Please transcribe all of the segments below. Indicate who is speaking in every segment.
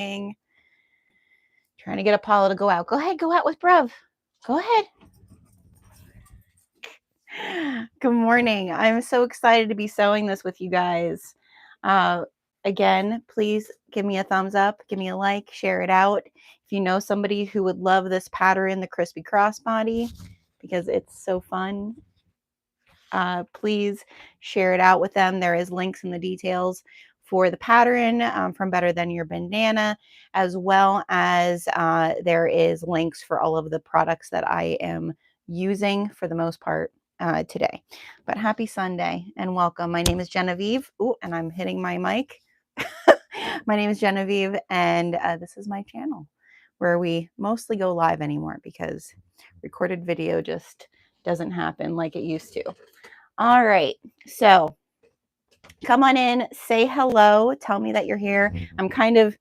Speaker 1: Trying to get Apollo to go out. Go ahead, go out with Brev. Go ahead. Good morning. I'm so excited to be sewing this with you guys. Again, please give me a thumbs up, give me a like, share it out. If you know somebody who would love this pattern, the crispy crossbody, because it's so fun, please share it out with them. There is links in the details for the pattern from Better Than Your Bandana, as well as there is links for all of the products that I am using for the most part today. But happy Sunday and welcome. My name is Genevieve. Ooh, and I'm hitting my mic. My name is Genevieve, and this is my channel where we mostly go live anymore because recorded video just doesn't happen like it used to. All right, so come on in, say hello, tell me that you're here. I'm kind of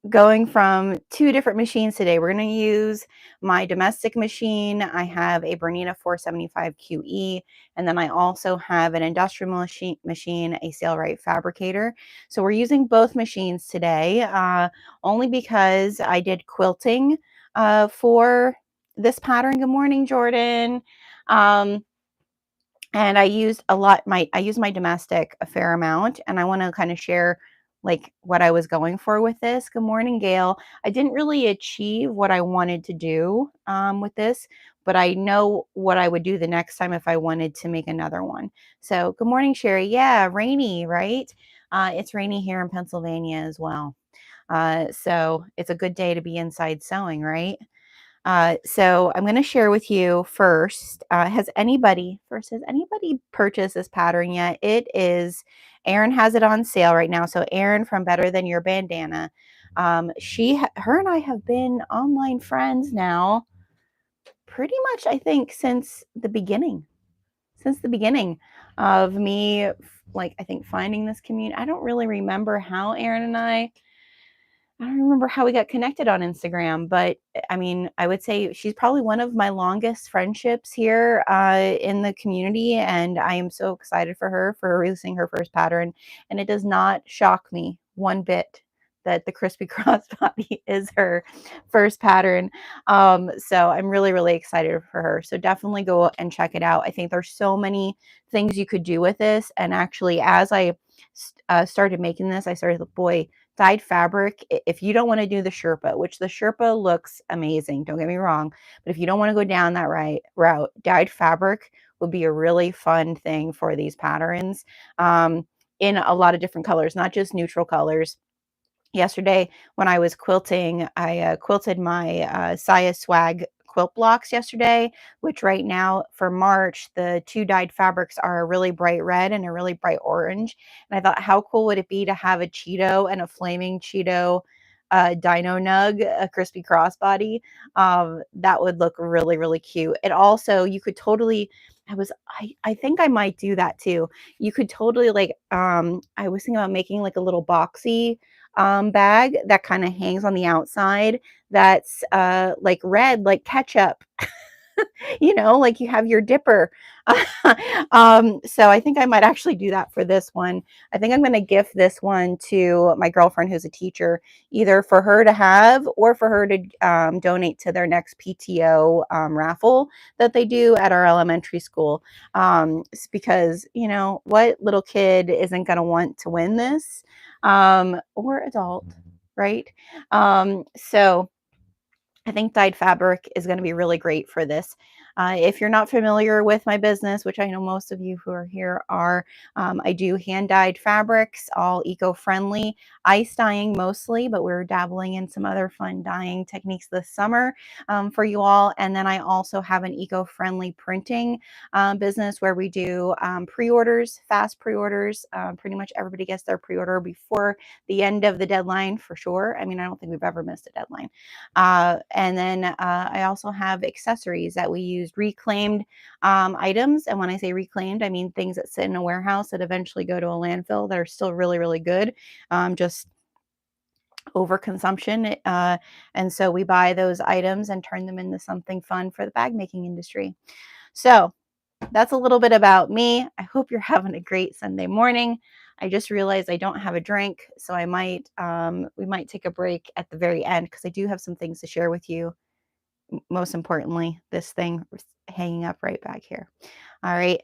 Speaker 1: going from two different machines today. We're going to use my domestic machine. I have a Bernina 475 QE, and then I also have an industrial machine, a Sailrite Fabricator. So we're using both machines today, only because I did quilting for this pattern. Good morning, Jordan. And I used I used my domestic a fair amount, and I want to kind of share like what I was going for with this. Good morning, Gail. I didn't really achieve what I wanted to do with this, but I know what I would do the next time if I wanted to make another one. So good morning, Sherry. Yeah, rainy, right? It's rainy here in Pennsylvania as well. So it's a good day to be inside sewing, right? So I'm going to share with you first. Has anybody purchased this pattern yet? It is, Erin has it on sale right now. So Erin from Better Than Your Bandana. Her and I have been online friends now pretty much, I think, since the beginning of me, like, I think finding this community. I don't really remember how Erin and I don't remember how we got connected on Instagram, but I mean, I would say she's probably one of my longest friendships here in the community, and I am so excited for her for releasing her first pattern. And it does not shock me one bit that the crispy crossbody is her first pattern. So I'm really, really excited for her. So definitely go and check it out. I think there's so many things you could do with this. And actually, as I started making this, I started, boy, dyed fabric, if you don't want to do the Sherpa, which the Sherpa looks amazing, don't get me wrong, but if you don't want to go down that route, dyed fabric would be a really fun thing for these patterns in a lot of different colors, not just neutral colors. Yesterday, when I was quilting, I quilted my Saya Swag quilt blocks yesterday, which right now for March, the two dyed fabrics are a really bright red and a really bright orange. And I thought, how cool would it be to have a Cheeto and a flaming Cheeto Dino Nug, a crispy crossbody? That would look really, really cute. It also, you could totally, I think I might do that too. You could totally like, I was thinking about making like a little boxy bag that kind of hangs on the outside that's like red, like ketchup. You know, like you have your dipper. So I think I might actually do that for this one. I think I'm going to gift this one to my girlfriend who's a teacher, either for her to have or for her to donate to their next PTO raffle that they do at our elementary school. Because, you know, what little kid isn't going to want to win this, or adult, right? So I think dyed fabric is going to be really great for this. If you're not familiar with my business, which I know most of you who are here are, I do hand-dyed fabrics, all eco-friendly, ice dyeing mostly, but we're dabbling in some other fun dyeing techniques this summer for you all. And then I also have an eco-friendly printing business where we do pre-orders, fast pre-orders. Pretty much everybody gets their pre-order before the end of the deadline for sure. I mean, I don't think we've ever missed a deadline. And then I also have accessories that we use reclaimed items. And when I say reclaimed, I mean things that sit in a warehouse that eventually go to a landfill that are still really, really good. Just overconsumption. And so we buy those items and turn them into something fun for the bag making industry. So that's a little bit about me. I hope you're having a great Sunday morning. I just realized I don't have a drink, so I might we might take a break at the very end because I do have some things to share with you. Most importantly, this thing hanging up right back here. All right.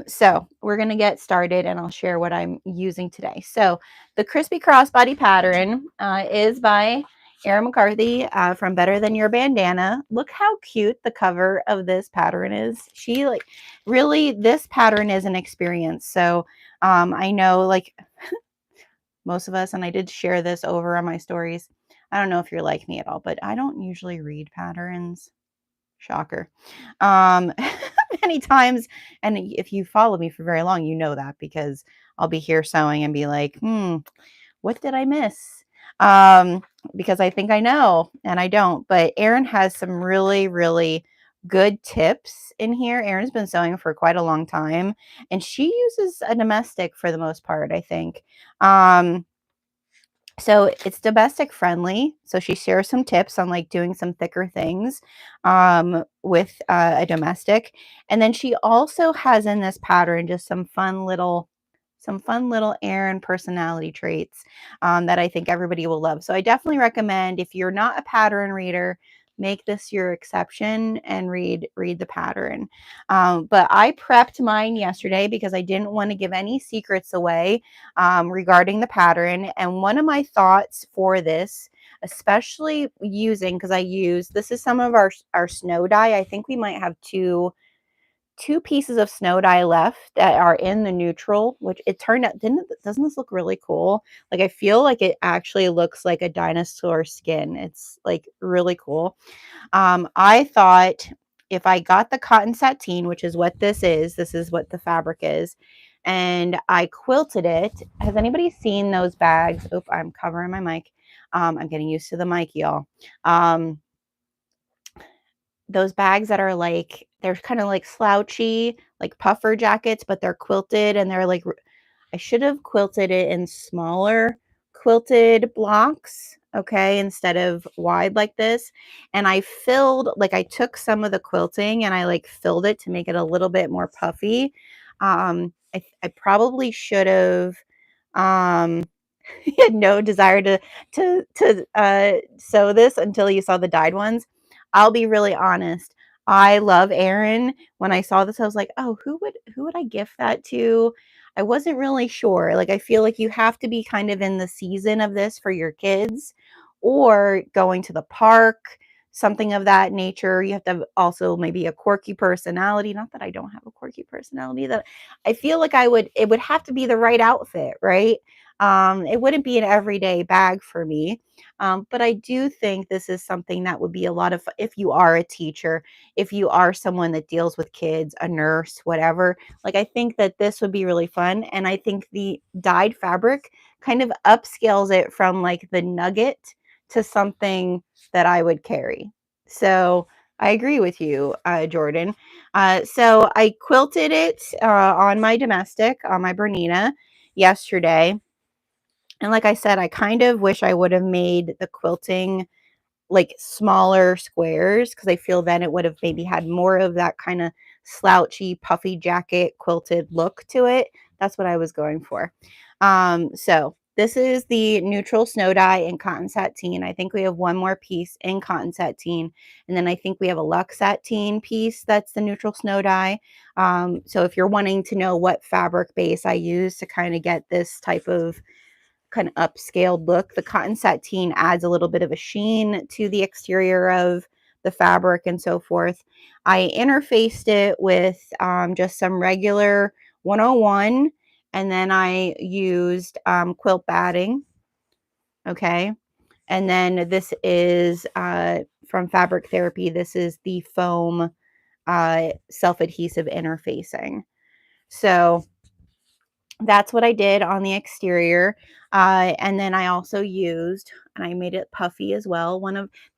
Speaker 1: So we're going to get started and I'll share what I'm using today. So the Crispy Crossbody pattern is by Erin McCarthy from Better Than Your Bandana. Look how cute the cover of this pattern is. She like really, this pattern is an experience. So I know like most of us, and I did share this over on my stories. I don't know if you're like me at all, but I don't usually read patterns. Shocker. Um, many times, and if you follow me for very long, you know that because I'll be here sewing and be like, what did I miss? Um, because I think I know and I don't. But Erin has some really, really good tips in here. Erin's been sewing for quite a long time, and she uses a domestic for the most part, I think. So it's domestic friendly. So she shares some tips on like doing some thicker things with a domestic. And then she also has in this pattern just some fun little Erin personality traits that I think everybody will love. So I definitely recommend if you're not a pattern reader, make this your exception and read the pattern. But I prepped mine yesterday because I didn't want to give any secrets away regarding the pattern. And one of my thoughts for this, especially using, because this is some of our snow dye. I think we might have two pieces of snow dye left that are in the neutral, which it turned out, doesn't this look really cool? Like I feel like it actually looks like a dinosaur skin. It's like really cool. I thought if I got the cotton sateen, which is what this is what the fabric is, and I quilted it. Has anybody seen those bags? Oop, I'm covering my mic. I'm getting used to the mic, y'all. Those bags that are like, they're kind of like slouchy, like puffer jackets, but they're quilted and they're like, I should have quilted it in smaller quilted blocks, okay, instead of wide like this. And I took some of the quilting and I like filled it to make it a little bit more puffy. I probably should have had no desire to sew this until you saw the dyed ones. I'll be really honest. I love Erin. When I saw this, I was like, oh, who would I gift that to? I wasn't really sure. Like, I feel like you have to be kind of in the season of this for your kids or going to the park, something of that nature. You have to have also maybe a quirky personality. Not that I don't have a quirky personality, that I feel like it would have to be the right outfit, right? It wouldn't be an everyday bag for me. But I do think this is something that would be a lot of if you are a teacher, if you are someone that deals with kids, a nurse, whatever. Like I think that this would be really fun. And I think the dyed fabric kind of upscales it from like the nugget to something that I would carry. So I agree with you, Jordan. So I quilted it on my domestic, on my Bernina yesterday. And like I said, I kind of wish I would have made the quilting like smaller squares because I feel then it would have maybe had more of that kind of slouchy, puffy jacket quilted look to it. That's what I was going for. So this is the neutral snow dye in cotton sateen. I think we have one more piece in cotton sateen. And then I think we have a luxe sateen piece that's the neutral snow dye. So if you're wanting to know what fabric base I use to kind of get this type of kind of upscaled look, the cotton sateen adds a little bit of a sheen to the exterior of the fabric and so forth. I interfaced it with just some regular 101, and then I used quilt batting. Okay. And then this is from Fabric Therapy. This is the foam self-adhesive interfacing. So that's what I did on the exterior. And then I also used, and I made it puffy as well.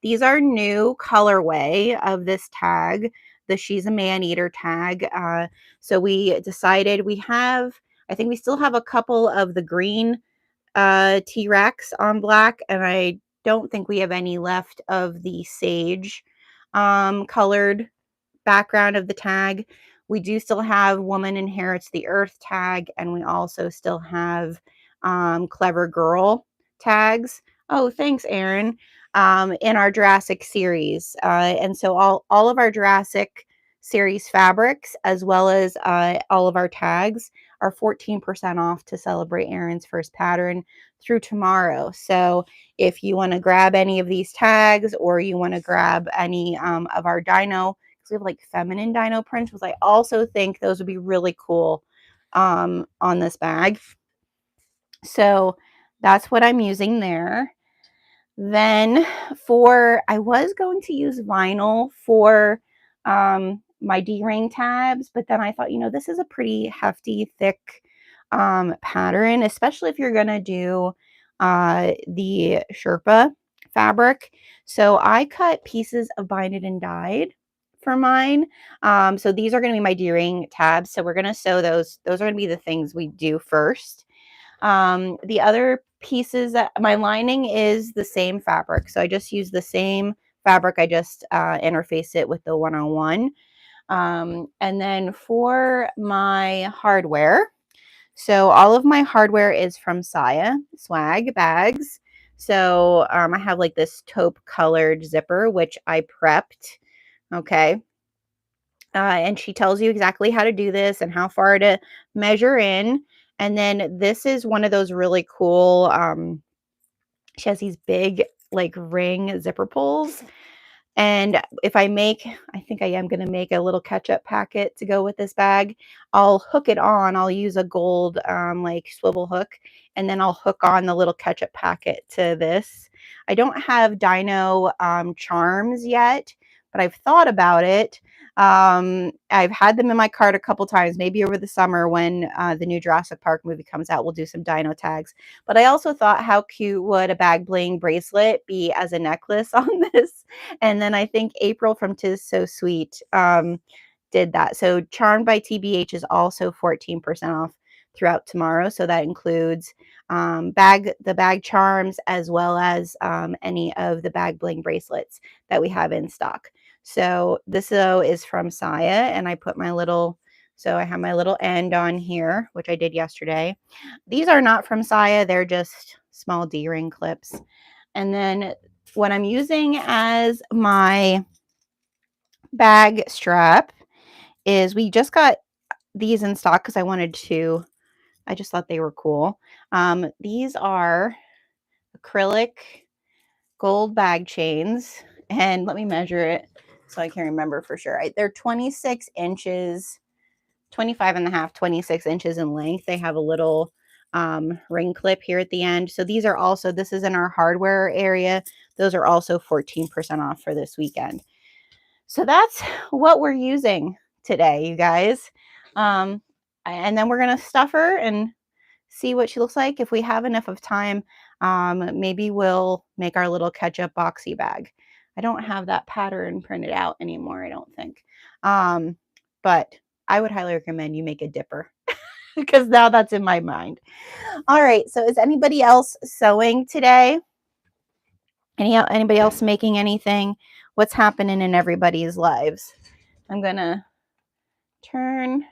Speaker 1: These are new colorway of this tag, the She's a Man Eater tag. So we decided I think we still have a couple of the green T-Rex on black, and I don't think we have any left of the sage colored background of the tag. We do still have Woman Inherits the Earth tag, and we also still have Clever Girl tags. Oh, thanks, Aaron. In our Jurassic series. And so all of our Jurassic series fabrics, as well as all of our tags, are 14% off to celebrate Aaron's first pattern through tomorrow. So if you want to grab any of these tags, or you want to grab any of our dino, because we have like feminine dino prints, I also think those would be really cool on this bag. So that's what I'm using there. Then I was going to use vinyl for my D-ring tabs, but then I thought, this is a pretty hefty, thick pattern, especially if you're going to do the Sherpa fabric. So I cut pieces of binded and dyed for mine. So these are going to be my D-ring tabs. So we're going to sew those. Those are going to be the things we do first. The other pieces, that my lining is the same fabric. So I just use the same fabric. I just interface it with the 101. And then for my hardware, so all of my hardware is from Saya Swag bags. So I have like this taupe colored zipper, which I prepped. Okay. And she tells you exactly how to do this and how far to measure in. And then this is one of those really cool, she has these big like ring zipper pulls. And if I think I am going to make a little ketchup packet to go with this bag. I'll hook it on. I'll use a gold like swivel hook, and then I'll hook on the little ketchup packet to this. I don't have dino charms yet, but I've thought about it. I've had them in my cart a couple times, maybe over the summer when the new Jurassic Park movie comes out, we'll do some dino tags. But I also thought, how cute would a bag bling bracelet be as a necklace on this? And then I think April from Tis So Sweet did that. So Charmed by TBH is also 14% off throughout tomorrow. So that includes the bag charms, as well as any of the bag bling bracelets that we have in stock. So this though is from Saya, and I put my little, so I have my little end on here, which I did yesterday. These are not from Saya. They're just small D-ring clips. And then what I'm using as my bag strap is, we just got these in stock because I just thought they were cool. These are acrylic gold bag chains, and let me measure it so I can remember for sure. They're 26 inches, 25 and a half, 26 inches in length. They have a little ring clip here at the end. So these are also, this is in our hardware area. Those are also 14% off for this weekend. So that's what we're using today, you guys. And then we're going to stuff her and see what she looks like. If we have enough of time, maybe we'll make our little ketchup boxy bag. I don't have that pattern printed out anymore, I don't think. But I would highly recommend you make a dipper because now that's in my mind. All right. So is anybody else sewing today? Anybody else making anything? What's happening in everybody's lives? I'm going to turn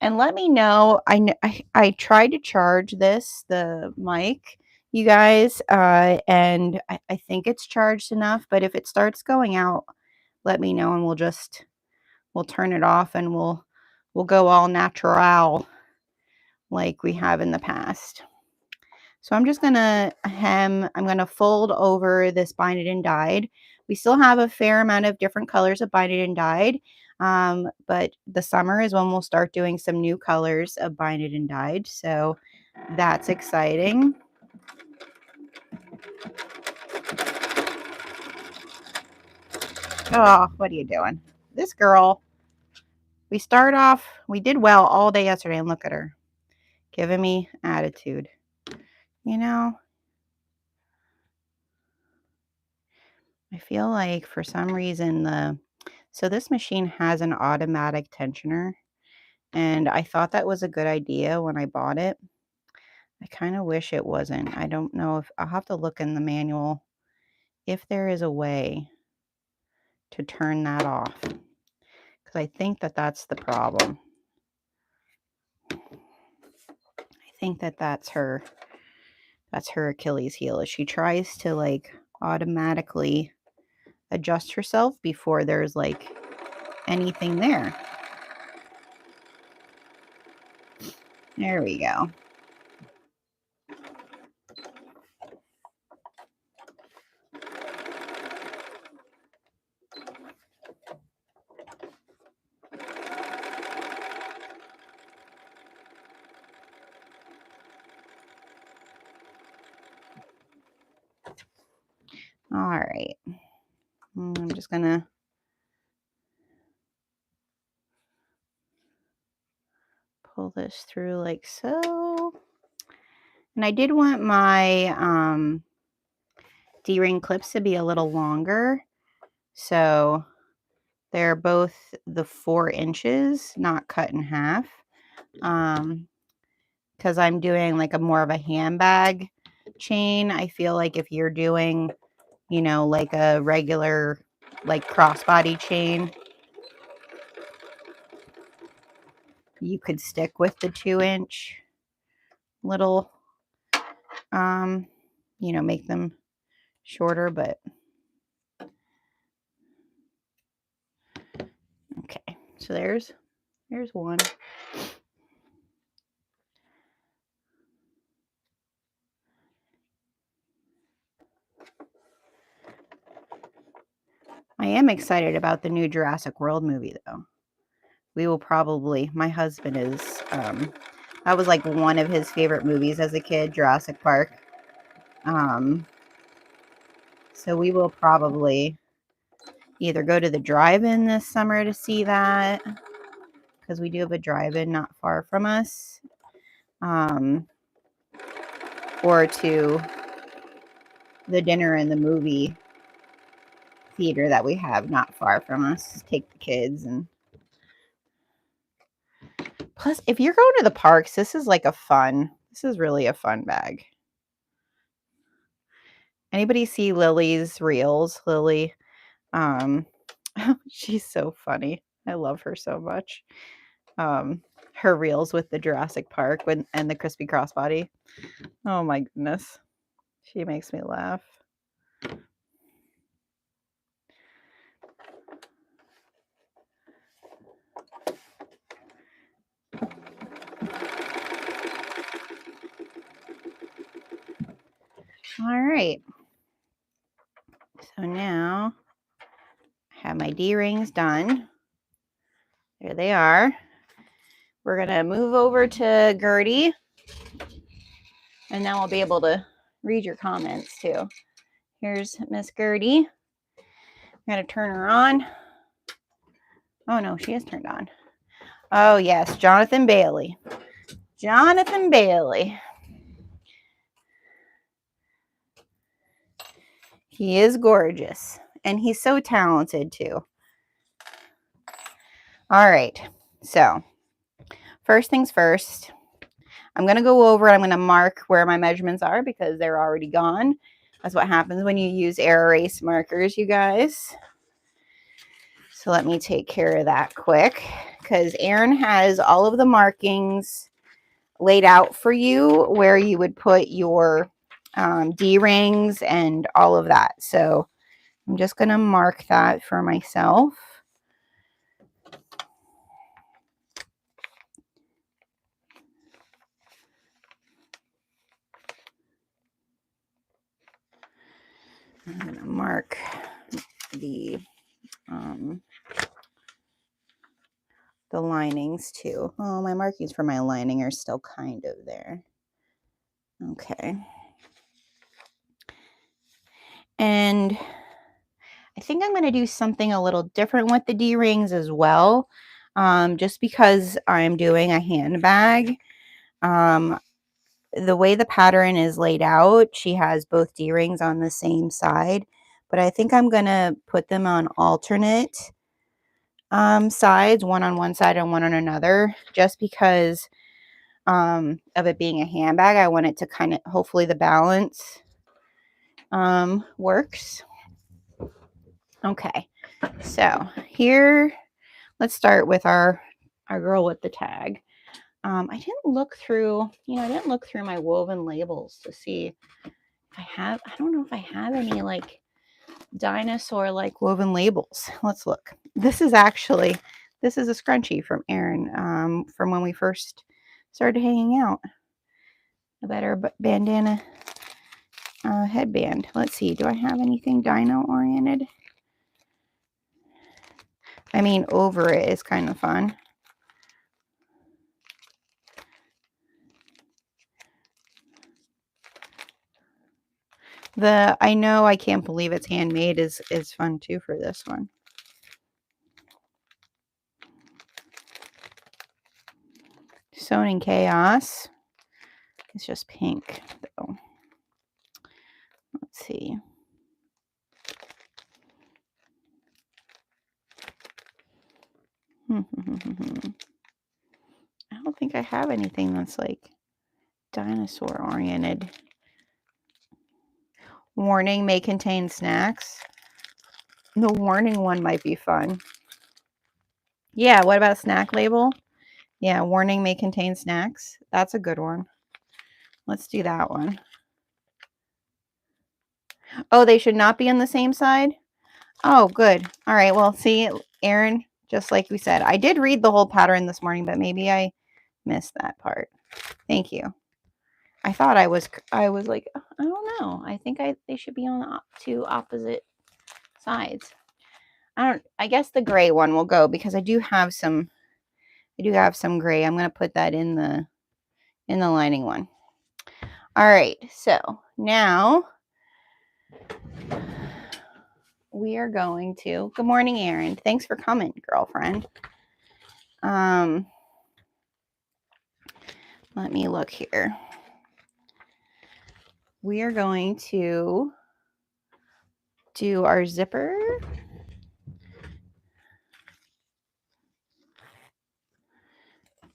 Speaker 1: and let me know. I tried to charge the mic, you guys, and I think it's charged enough, but if it starts going out, let me know, and we'll turn it off, and we'll go all natural like we have in the past. So I'm just going to I'm going to fold over this binded and dyed. We still have a fair amount of different colors of binded and dyed, but the summer is when we'll start doing some new colors of binded and dyed. So that's exciting. Oh, what are you doing? This girl, we did well all day yesterday, and look at her, giving me attitude. I feel like for some reason so this machine has an automatic tensioner, and I thought that was a good idea when I bought it. I kind of wish it wasn't. I don't know if I'll have to look in the manual if there is a way to turn that off, because because I think that that's the problem. I think that that's her Achilles heel, is she tries to like automatically adjust herself before there's like anything there. There we go. All right. I'm just gonna pull this through like so. And I did want my D-ring clips to be a little longer. So they're both the 4 inches, not cut in half. Because I'm doing like a more of a handbag chain. I feel like if you're doing, you know, like a regular like crossbody chain, you could stick with the 2-inch little, you know, make them shorter, but okay. So there's one. I am excited about the new Jurassic World movie though. We will probably, my husband is, that was like one of his favorite movies as a kid, Jurassic Park. So we will probably either go to the drive-in this summer to see that, because we do have a drive-in not far from us, or to the dinner and the movie theater that we have not far from us. Take the kids. And plus, if you're going to the parks, this is really a fun bag. Anybody see Lily's reels? Lily, she's so funny. I love her so much. Her reels with the Jurassic Park and the crispy crossbody. Oh my goodness. She makes me laugh. All right. So now I have my D-rings done. There they are. We're going to move over to Gertie. And now I'll be able to read your comments too. Here's Miss Gertie. I'm going to turn her on. Oh no, she is turned on. Oh yes, Jonathan Bailey. Jonathan Bailey. He is gorgeous. And he's so talented too. All right. So first things first, I'm going to go over and I'm going to mark where my measurements are because they're already gone. That's what happens when you use air erase markers, you guys. So let me take care of that quick because Erin has all of the markings laid out for you where you would put your D-rings and all of that. So I'm just going to mark that for myself. I'm going to mark the linings too. Oh, my markings for my lining are still kind of there. Okay. And I think I'm going to do something a little different with the D-rings as well. Just because I'm doing a handbag. The way the pattern is laid out, she has both D-rings on the same side. But I think I'm going to put them on alternate sides, one on one side and one on another, just because of it being a handbag. I want it to kind of, hopefully the balance works. Okay, so here let's start with our girl with the tag. I didn't look through, I didn't look through my woven labels to see if I don't know if I have any like dinosaur like woven labels. Let's look. This is a scrunchie from Erin, from when we first started hanging out about our bandana headband. Let's see. Do I have anything dino oriented? I mean, over it is kind of fun. I know I can't believe it's handmade is fun too for this one. Sewn in Chaos. It's just pink though. Let's see. I don't think I have anything that's like dinosaur oriented. Warning, may contain snacks. The warning one might be fun. Yeah, what about snack label? Yeah, warning, may contain snacks. That's a good one. Let's do that one. Oh, they should not be on the same side? Oh, good. All right, well, see, Erin, just like we said, I did read the whole pattern this morning, but maybe I missed that part. Thank you. I thought I was like, I don't know. I think they should be on two opposite sides. I guess the gray one will go because I do have some gray. I'm going to put that in the lining one. All right. So now we are going to, good morning, Erin. Thanks for coming, girlfriend. Let me look here. We are going to do our zipper.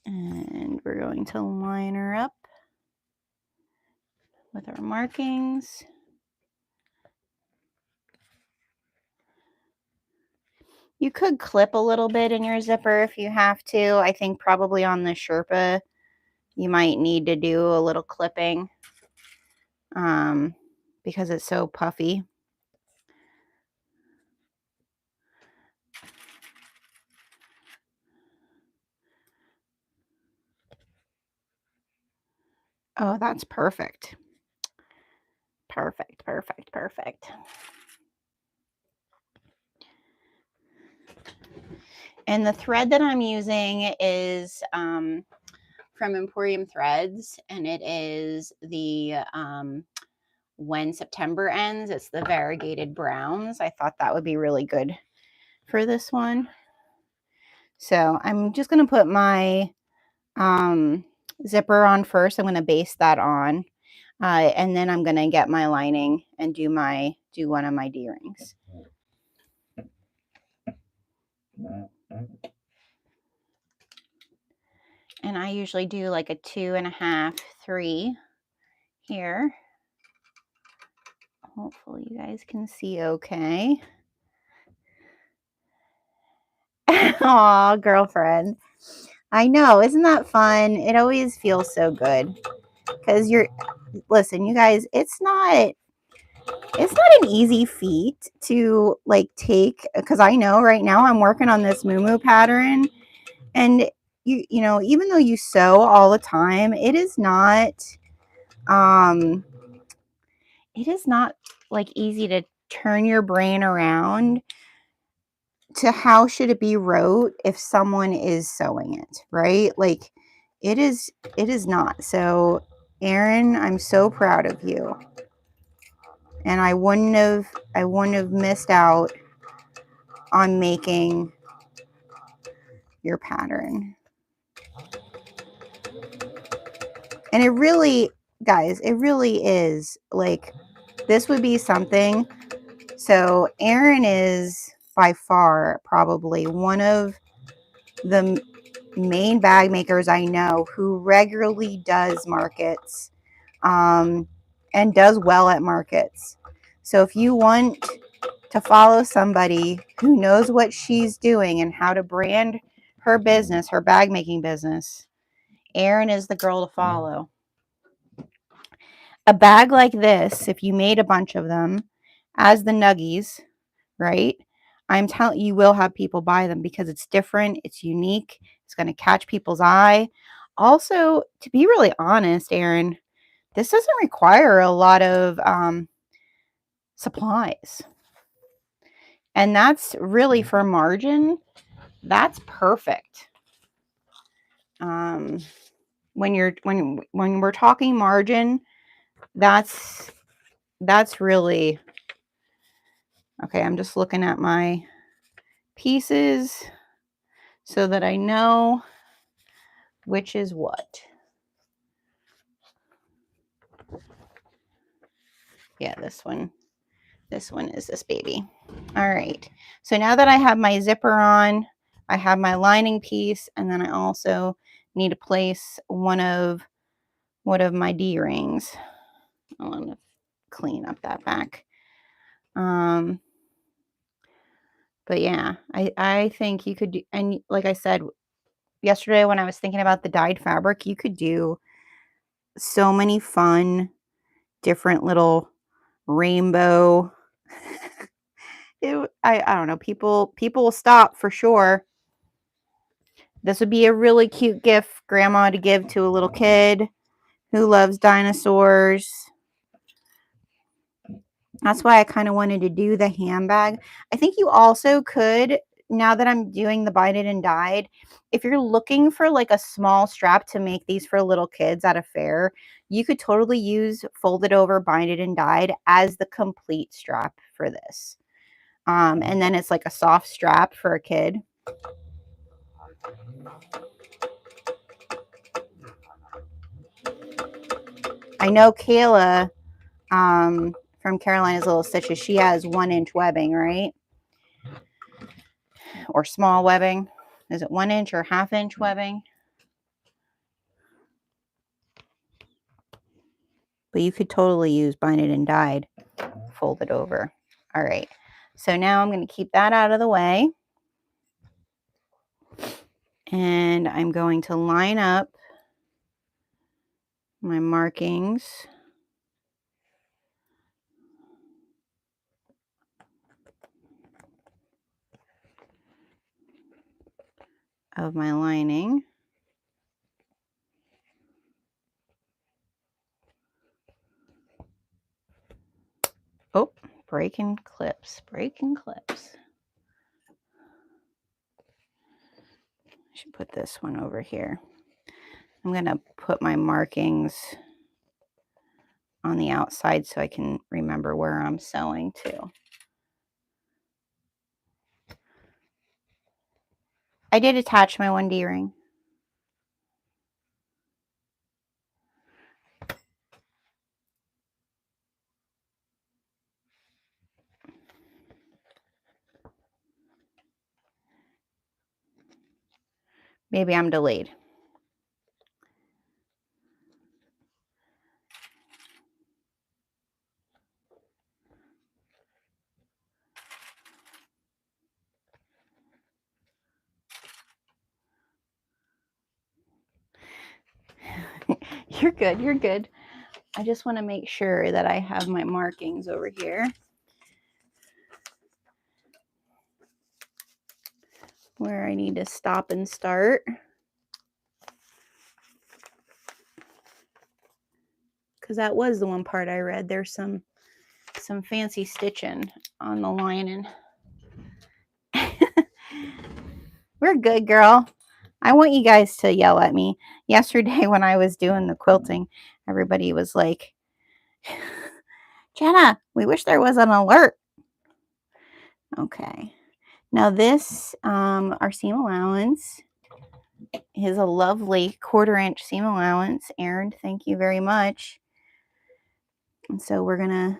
Speaker 1: And we're going to line her up with our markings. You could clip a little bit in your zipper if you have to. I think probably on the Sherpa, you might need to do a little clipping because it's so puffy. Oh, that's perfect. Perfect, perfect, perfect. And the thread that I'm using is from Emporium Threads, and it is the When September Ends. It's the variegated browns. I thought that would be really good for this one. So I'm just going to put my zipper on first. I'm going to baste that on. And then I'm going to get my lining and do one of my D-rings. And I usually do like a 2.5, 3 here. Hopefully you guys can see okay. Aw, girlfriend. I know, isn't that fun? It always feels so good. Because listen, you guys, it's not an easy feat to like take, because I know right now I'm working on this moo pattern, and you know, even though you sew all the time, it is not like easy to turn your brain around to how should it be wrote if someone is sewing it, right? Like it is not. So Erin, I'm so proud of you. And I wouldn't have missed out on making your pattern. And it really, guys, it really is like, this would be something. So Erin is by far probably one of the main bag makers I know who regularly does markets and does well at markets. So if you want to follow somebody who knows what she's doing and how to brand her business, her bag making business, Erin is the girl to follow. A bag like this, if you made a bunch of them as the nuggies, right? I'm telling you, will have people buy them because it's different, it's unique, it's going to catch people's eye. Also, to be really honest, Erin, this doesn't require a lot of supplies. And that's really for margin. That's perfect. When we're talking margin, that's really okay. I'm just looking at my pieces so that I know which is what. Yeah, this one is this baby. All right. So now that I have my zipper on, I have my lining piece, and then I also need to place one of my D-rings. I want to clean up that back. But yeah, I think you could do, and like I said yesterday when I was thinking about the dyed fabric, you could do so many fun, different little rainbow. I don't know. People will stop for sure. This would be a really cute gift, grandma, to give to a little kid who loves dinosaurs. That's why I kind of wanted to do the handbag. I think you also could, now that I'm doing the binded and dyed, if you're looking for like a small strap to make these for little kids at a fair, you could totally use folded over, binded and dyed as the complete strap for this. And then it's like a soft strap for a kid. I know Kayla from Carolina's Little Stitches, she has 1-inch webbing, right? Or small webbing. Is it 1-inch or 1/2-inch webbing? But you could totally use binded and dyed, folded over. All right. So now I'm going to keep that out of the way. And I'm going to line up my markings of my lining. Oh, breaking clips. I should put this one over here. I'm going to put my markings on the outside so I can remember where I'm sewing to. I did attach my 1D ring. Maybe I'm delayed. You're good. You're good. I just want to make sure that I have my markings over here where I need to stop and start. Because that was the one part I read. There's some fancy stitching on the lining. We're good, girl. I want you guys to yell at me. Yesterday when I was doing the quilting, everybody was like, Jenna, we wish there was an alert. Okay. Now this, our seam allowance is a lovely 1/4-inch seam allowance. Erin, thank you very much. And so we're going to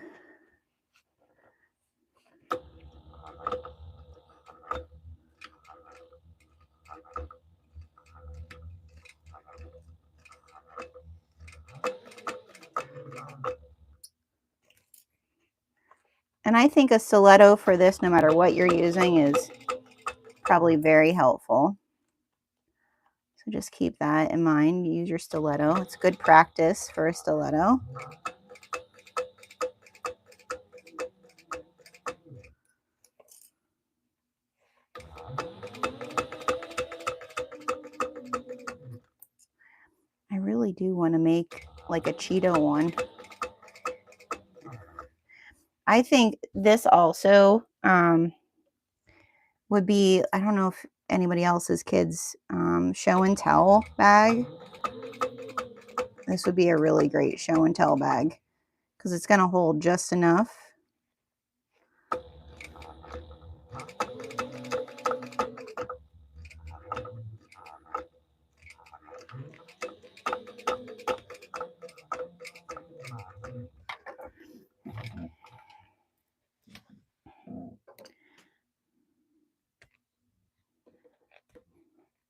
Speaker 1: And I think a stiletto for this, no matter what you're using, is probably very helpful. So just keep that in mind. Use your stiletto. It's good practice for a stiletto. I really do want to make like a Cheeto one. I think this also would be, I don't know if anybody else's kids show and tell bag. This would be a really great show and tell bag because it's going to hold just enough.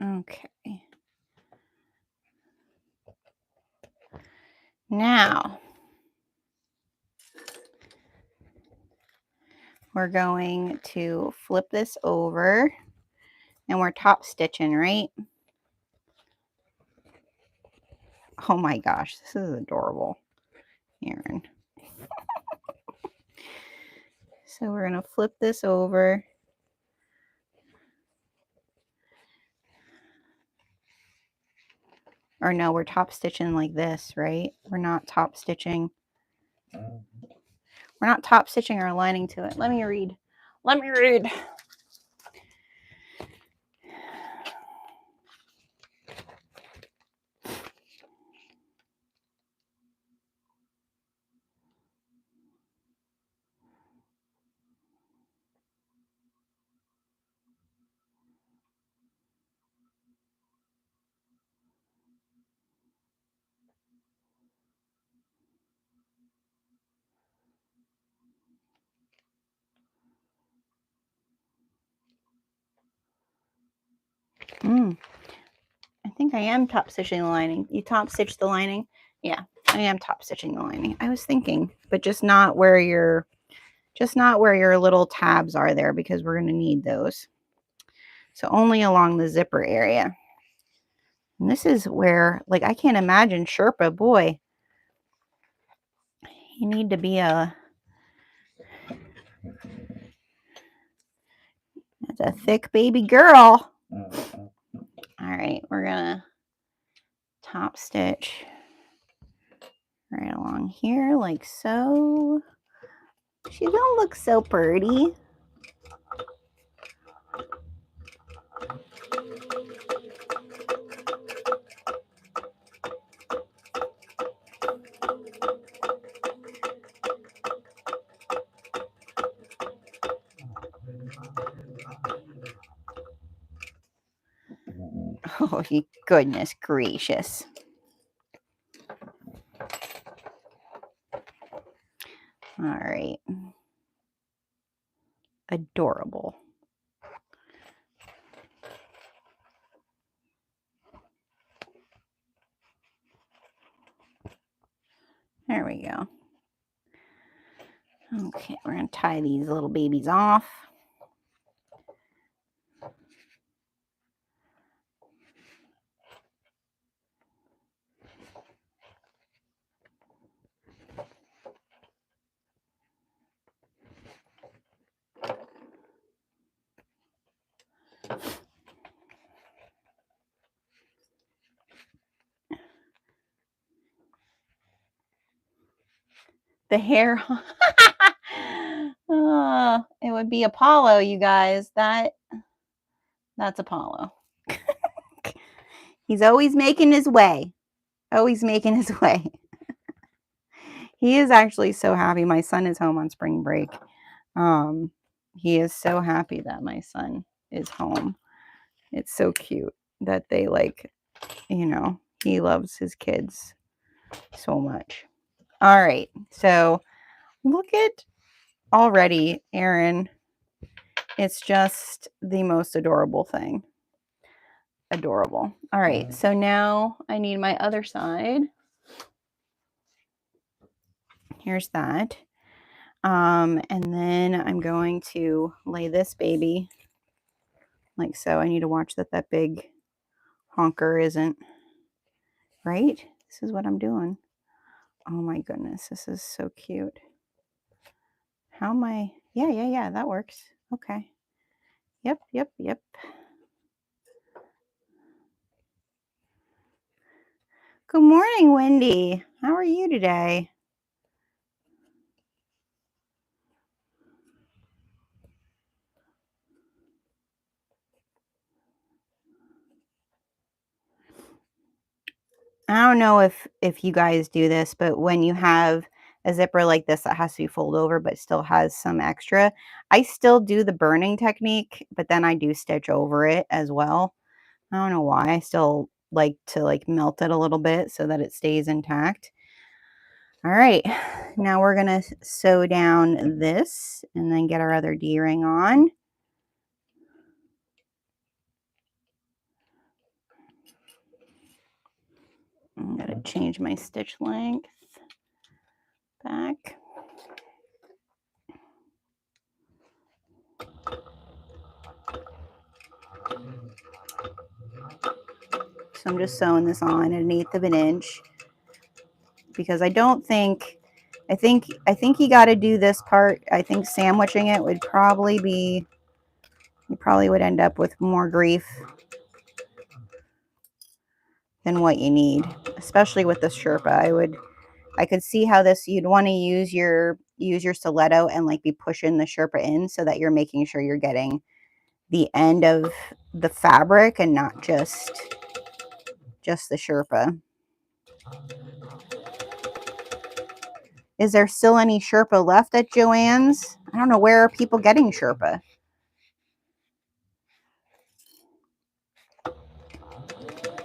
Speaker 1: Okay. Now we're going to flip this over and we're top stitching, right? Oh my gosh, this is adorable, Erin. So we're going to flip this over. Or no, we're top stitching like this, right? We're not top stitching. We're not top stitching our lining to it. Let me read. Let me read. I think I am top stitching the lining. You top stitch the lining? Yeah, I am top stitching the lining. I was thinking, but just not where your little tabs are there because we're going to need those. So only along the zipper area. And this is where, like, I can't imagine Sherpa, boy. You need to be that's a thick baby girl. All right, we're gonna top stitch right along here like so. She's gonna look so pretty. Oh, goodness gracious. All right. Adorable. There we go. Okay, we're going to tie these little babies off. The hair. Oh, it would be Apollo, you guys. That's Apollo. He's always making his way. Always making his way. He is actually so happy. My son is home on spring break. He is so happy that my son is home. It's so cute that they he loves his kids so much. All right. So look at already, Erin. It's just the most adorable thing. Adorable. All right. So now I need my other side. Here's that. And then I'm going to lay this baby like so. I need to watch that that big honker isn't, right? This is what I'm doing. Oh my goodness, this is so cute. How am I? Yeah, that works. Okay. Yep. Good morning, Wendy. How are you today? I don't know if you guys do this, but when you have a zipper like this that has to be folded over but still has some extra, I still do the burning technique, but then I do stitch over it as well. I don't know why. I still like to like melt it a little bit so that it stays intact. All right, now we're gonna sew down this and then get our other D-ring on. I'm gonna change my stitch length back. So I'm just sewing this on at 1/8 of an inch because I don't think, I think you got to do this part. I think sandwiching it would probably be, you probably would end up with more grief than what you need, especially with this Sherpa. I could see how this, you'd want to use your stiletto and like be pushing the Sherpa in so that you're making sure you're getting the end of the fabric and not just the Sherpa. Is there still any Sherpa left at Joann's? I don't know, where are people getting Sherpa?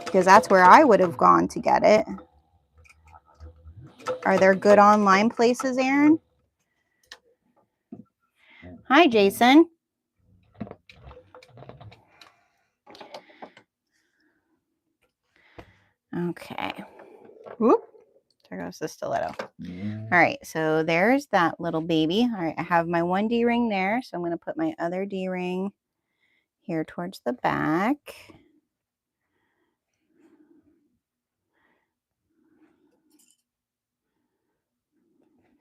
Speaker 1: Because that's where I would have gone to get it. Are there good online places, Erin? Hi, Jason. Okay. Whoop. There goes the stiletto. All right, so there's that little baby. All right, I have my one D-ring there, so I'm going to put my other D-ring here towards the back.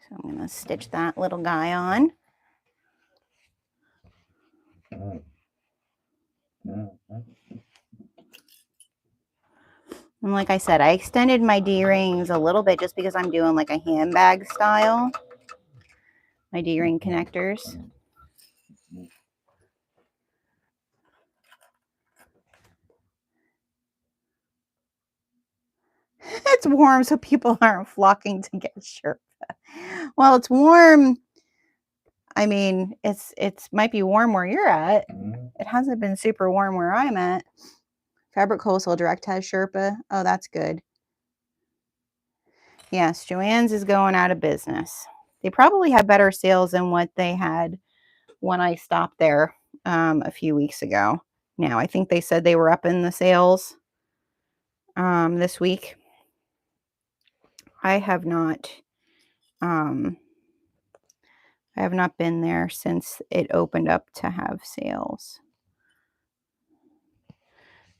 Speaker 1: So I'm going to stitch that little guy on. And like I said, I extended my D-rings a little bit just because I'm doing like a handbag style. My D-ring connectors. It's warm, so people aren't flocking to get Sherpa. Well, it's warm. I mean, it's might be warm where you're at. It hasn't been super warm where I'm at. Fabric Wholesale Direct has Sherpa. Oh, that's good. Yes, Joann's is going out of business. They probably have better sales than what they had when I stopped there a few weeks ago. Now, I think they said they were up in the sales this week. I have not been there since it opened up to have sales.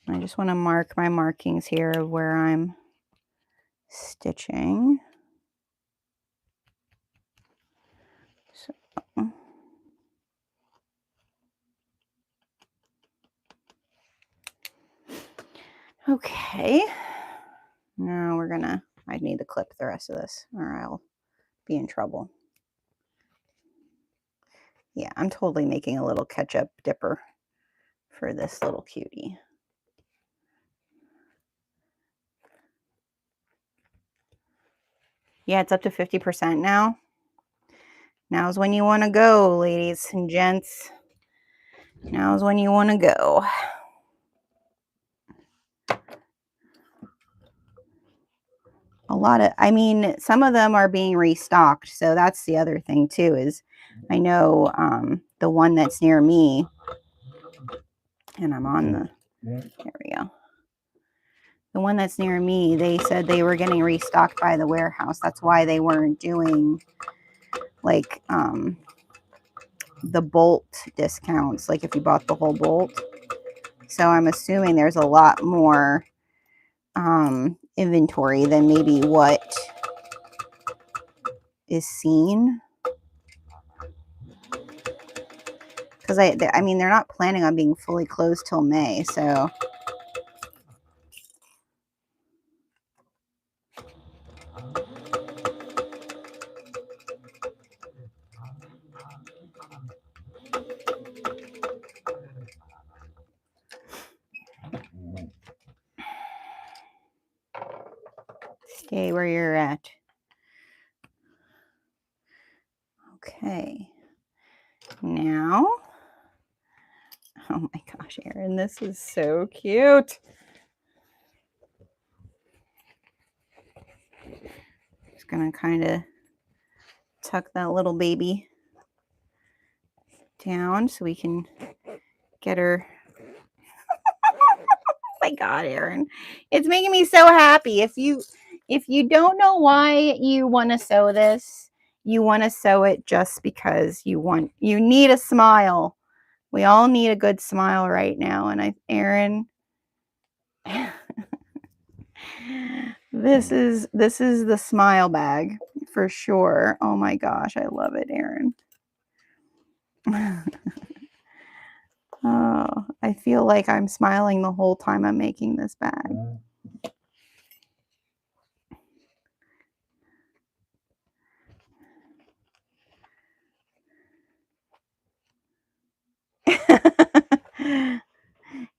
Speaker 1: I just want to mark my markings here of where I'm stitching. So, okay. Now we're gonna, I need to clip the rest of this or I'll be in trouble. Yeah, I'm totally making a little ketchup dipper for this little cutie. Yeah, it's up to 50% now. Now's when you want to go, ladies and gents. Now's when you want to go. A lot of, I mean, some of them are being restocked. So that's the other thing too, is I know the one that's near me, and I'm on the, there we go. The one that's near me, they said they were getting restocked by the warehouse. That's why they weren't doing like the bolt discounts, like if you bought the whole bolt. So I'm assuming there's a lot more inventory than maybe what is seen. Because I mean, they're not planning on being fully closed till May, so. Stay where you're at. Okay. Now, oh my gosh, Erin, this is so cute. Just gonna kind of tuck that little baby down so we can get her. Oh my God, Erin, it's making me so happy. If you don't know why you want to sew this, you want to sew it just because you need a smile. We all need a good smile right now, and Erin, this is the smile bag for sure. Oh my gosh, I love it, Erin. Oh, I feel like I'm smiling the whole time I'm making this bag.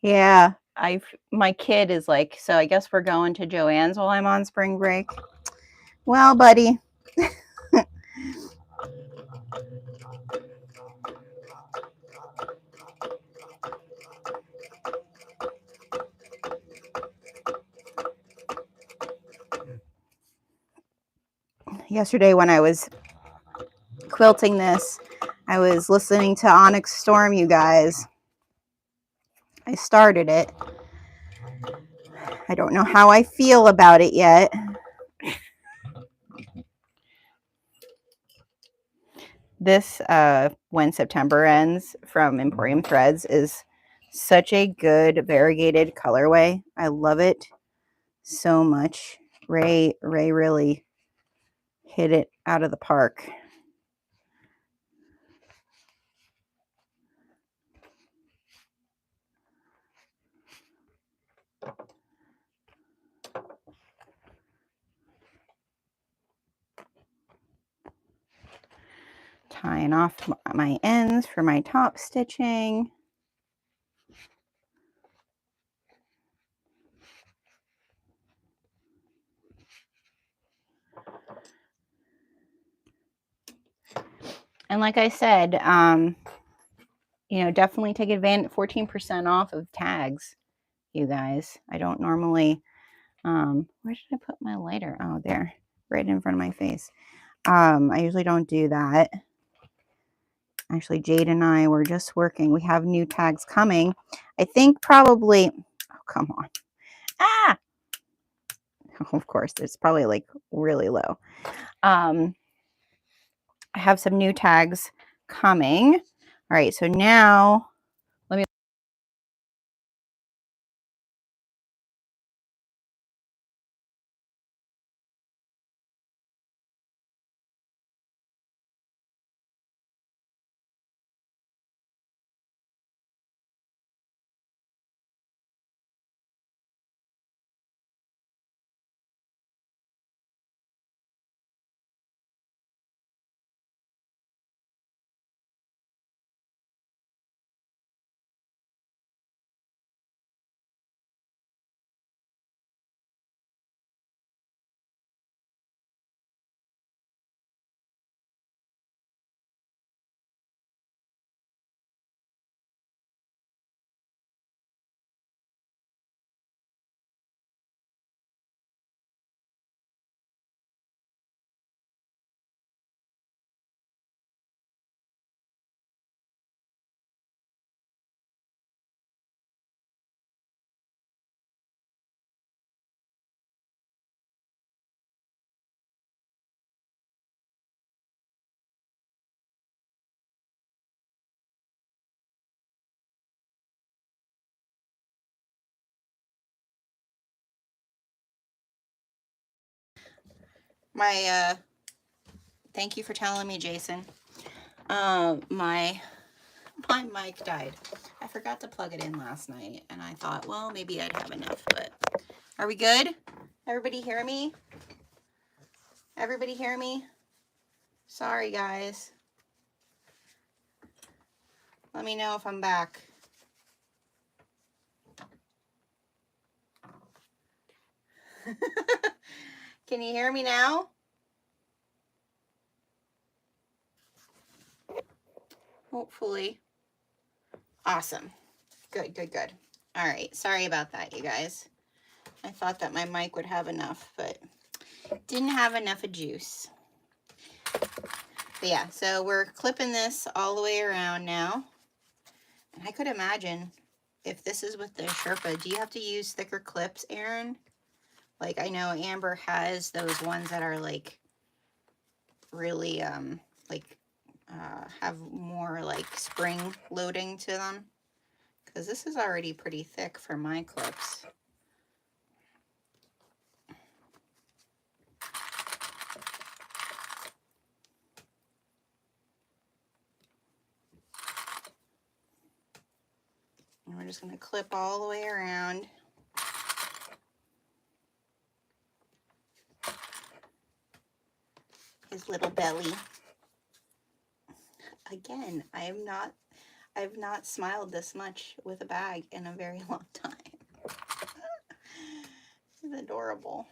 Speaker 1: Yeah, my kid is like, so I guess we're going to Joann's while I'm on spring break. Well, buddy. Yesterday when I was quilting this, I was listening to Onyx Storm, you guys. I started it. I don't know how I feel about it yet. This When September Ends from Emporium Threads is such a good variegated colorway. I love it so much. Ray really hit it out of the park. Tying off my ends for my top stitching. And like I said, you know, definitely take advantage, 14% off of tags, you guys. I don't normally, where did I put my lighter? Oh, there, right in front of my face. I usually don't do that. Actually, Jade and I were just working. We have new tags coming. I think probably, oh, come on. Ah! Of course, it's probably like really low. I have some new tags coming. All right, so now let me My, thank you for telling me, Jason. My mic died. I forgot to plug it in last night, and I thought, well, maybe I'd have enough, but are we good? Everybody hear me? Everybody hear me? Sorry, guys. Let me know if I'm back. Can you hear me now? Hopefully. Awesome. Good, good, good. All right. Sorry about that, you guys. I thought that my mic would have enough, but didn't have enough of juice. But yeah, so we're clipping this all the way around now. And I could imagine if this is with the Sherpa, do you have to use thicker clips, Erin? Like, I know Amber has those ones that are like really have more like spring loading to them, because this is already pretty thick for my clips. And we're just going to clip all the way around. His little belly. Again, I've not smiled this much with a bag in a very long time. It's adorable.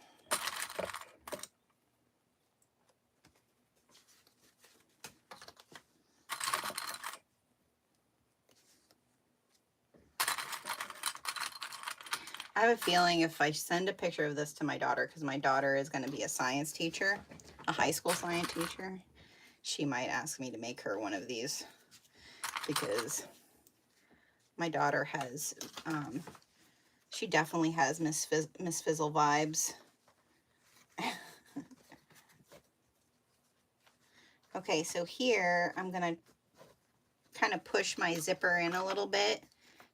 Speaker 1: I have a feeling if I send a picture of this to my daughter, because my daughter is going to be a science teacher, a high school science teacher, she might ask me to make her one of these, because my daughter has, she definitely has Miss Fizzle vibes. Okay, so here I'm going to kind of push my zipper in a little bit,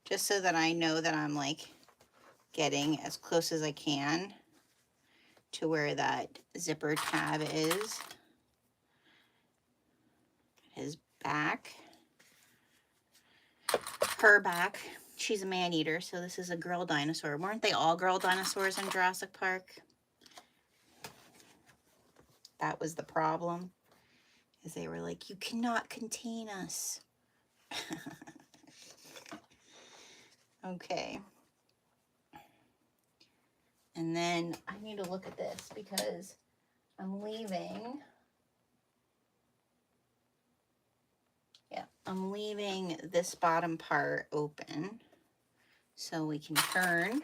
Speaker 1: just so that I know that I'm like getting as close as I can to where that zipper tab is. His back. Her back. She's a man-eater, so this is a girl dinosaur. Weren't they all girl dinosaurs in Jurassic Park? That was the problem, is they were like, you cannot contain us. Okay. And then I need to look at this because I'm leaving. Yeah, I'm leaving this bottom part open so we can turn.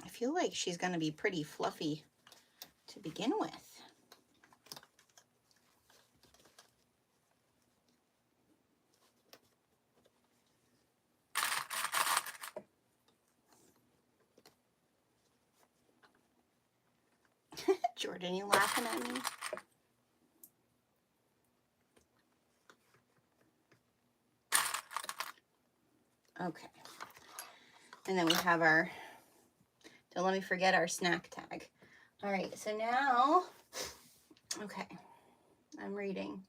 Speaker 1: I feel like she's going to be pretty fluffy to begin with. Jordan, you laughing at me? Okay. And then we have our, don't let me forget our snack tag. All right, so now, okay, I'm reading.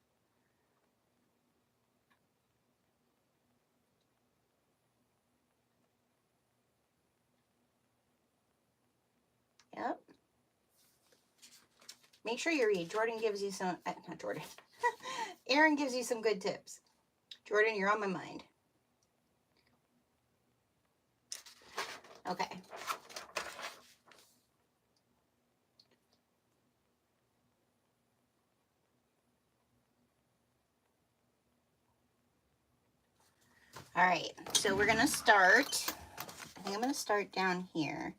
Speaker 1: Yep. Make sure you read. Jordan gives you some, not Jordan. Erin gives you some good tips. Jordan, you're on my mind. Okay. All right, so we're gonna start, I think I'm gonna start down here.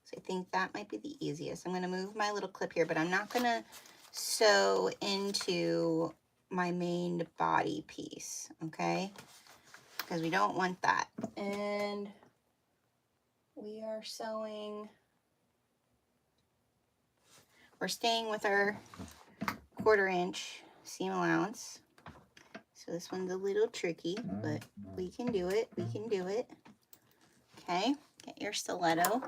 Speaker 1: So I think that might be the easiest. I'm gonna move my little clip here, but I'm not gonna sew into my main body piece, okay? Because we don't want that. And we are sewing, we're staying with our 1/4 inch seam allowance. So this one's a little tricky, but we can do it. We can do it. Okay, get your stiletto.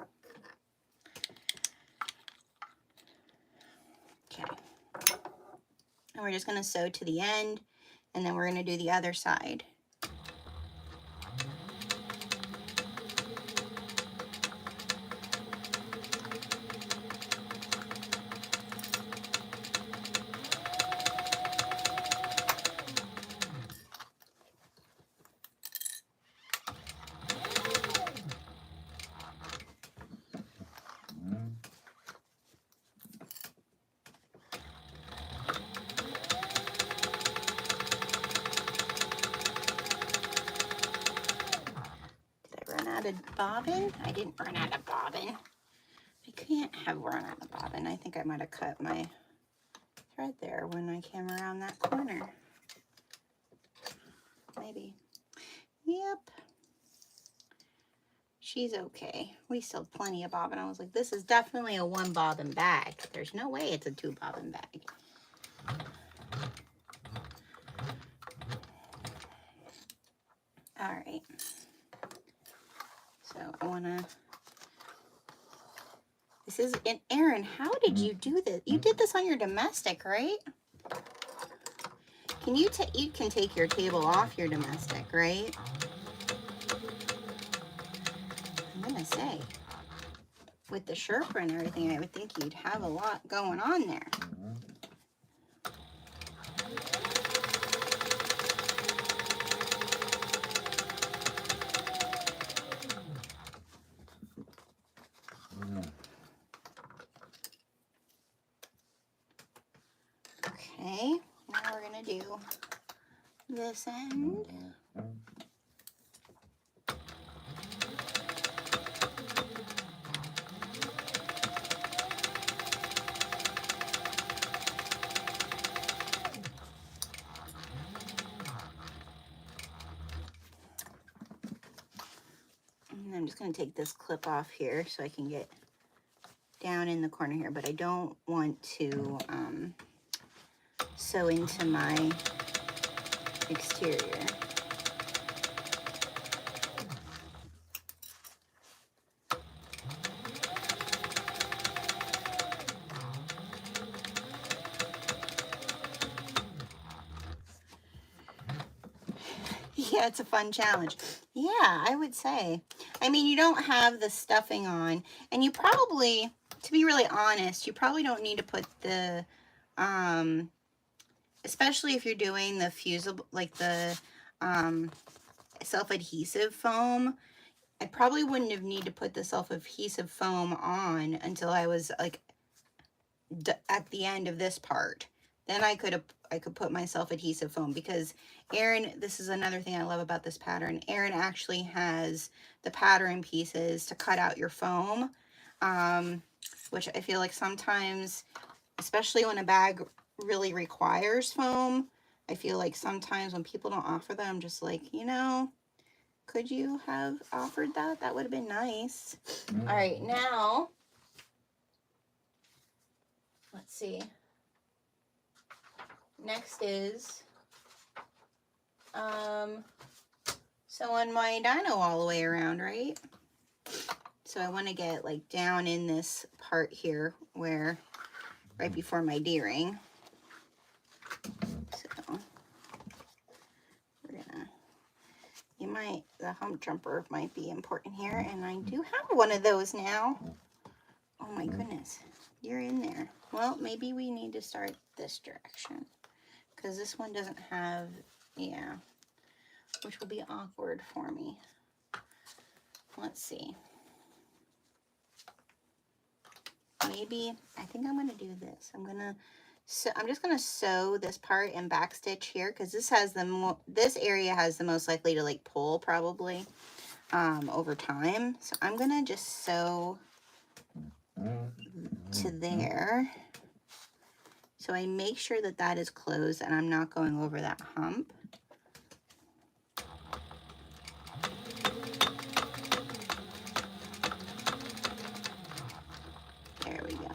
Speaker 1: Okay. And we're just going to sew to the end, and then we're going to do the other side. Bobbin? I didn't run out of bobbin. I can't have run out of bobbin. I think I might have cut my thread there when I came around that corner. Maybe. Yep. She's okay. We still have plenty of bobbin. I was like, this is definitely a 1 bobbin bag. There's no way it's a 2 bobbin bag. All right. So I want to, this is, and Erin, how did you do this? You did this on your domestic, right? Can you can take your table off your domestic, right? I'm going to say, with the Sherpa and everything, I would think you'd have a lot going on there. Okay, now we're going to do this end. And I'm just going to take this clip off here so I can get down in the corner here, but I don't want to sew into my exterior. Yeah, it's a fun challenge. Yeah, I would say. I mean, you don't have the stuffing on, and you probably, to be really honest, you probably don't need to put the, especially if you're doing the fusible, like the self-adhesive foam, I probably wouldn't have need to put the self-adhesive foam on until I was like at the end of this part. Then I could put my self-adhesive foam, because Erin, this is another thing I love about this pattern. Erin actually has the pattern pieces to cut out your foam, which I feel like sometimes, especially when a bag really requires foam, I feel like sometimes when people don't offer that, I'm just like, you know, could you have offered that? That would have been nice. All right, now, let's see. Next is sewing my dino all the way around, right? So I want to get like down in this part here where, right before my D-ring. So we're gonna, the hump jumper might be important here, and I do have one of those now. Oh my goodness, you're in there. Well, maybe we need to start this direction, because this one doesn't have, yeah, which will be awkward for me. Let's see. Maybe, I think I'm going to do this. I'm just going to sew this part and backstitch here, because this has this area has the most likely to like pull probably over time. So I'm going to just sew to there. So I make sure that that is closed and I'm not going over that hump. There we go.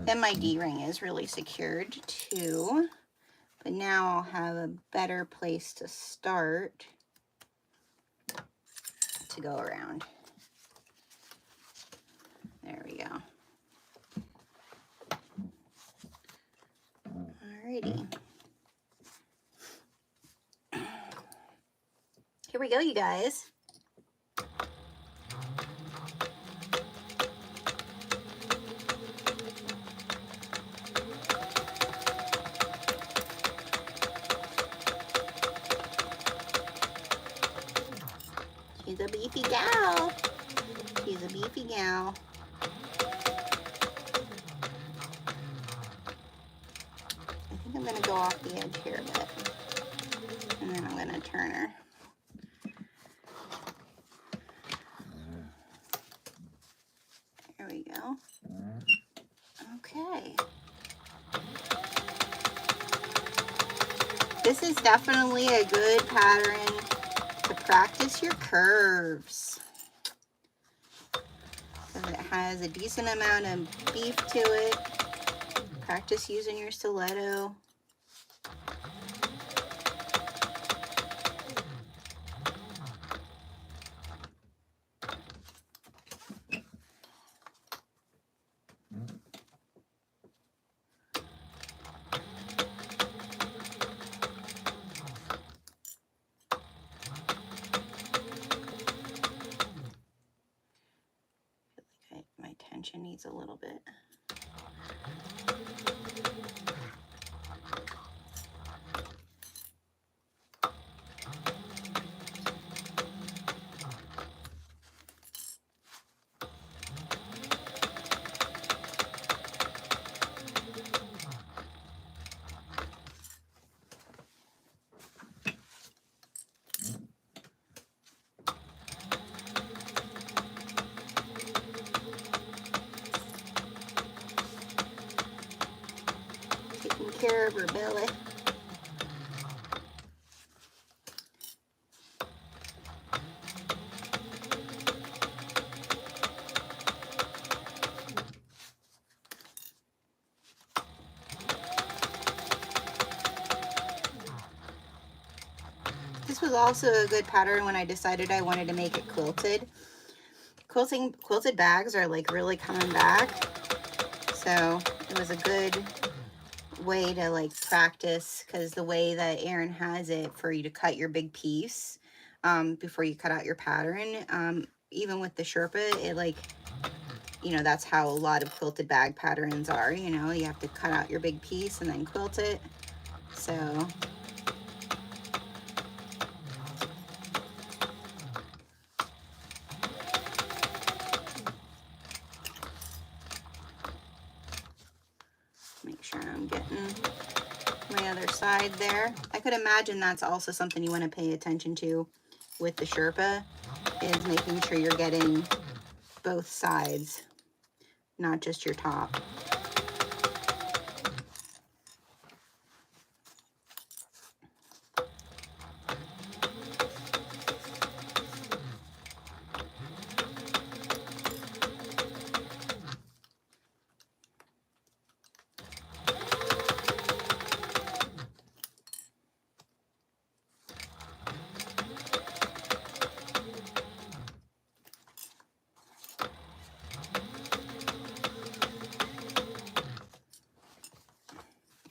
Speaker 1: Then my D-ring is really secured too. But now I'll have a better place to start to go around. There we go. Alrighty. Here we go, you guys. She's a beefy gal. She's a beefy gal. I think I'm going to go off the edge here a bit. And then I'm going to turn her. There we go. Okay. This is definitely a good pattern to practice your curves. Because it has a decent amount of beef to it. Practice using your stiletto. My tension needs a little bit. Care of her belly. This was also a good pattern when I decided I wanted to make it quilted. Quilted bags are like really coming back, so it was a good way to like practice, because the way that Erin has it for you to cut your big piece before you cut out your pattern, even with the Sherpa, it like, you know, that's how a lot of quilted bag patterns are, you know, you have to cut out your big piece and then quilt it. So make sure I'm getting my other side there. I could imagine that's also something you want to pay attention to with the Sherpa, is making sure you're getting both sides, not just your top.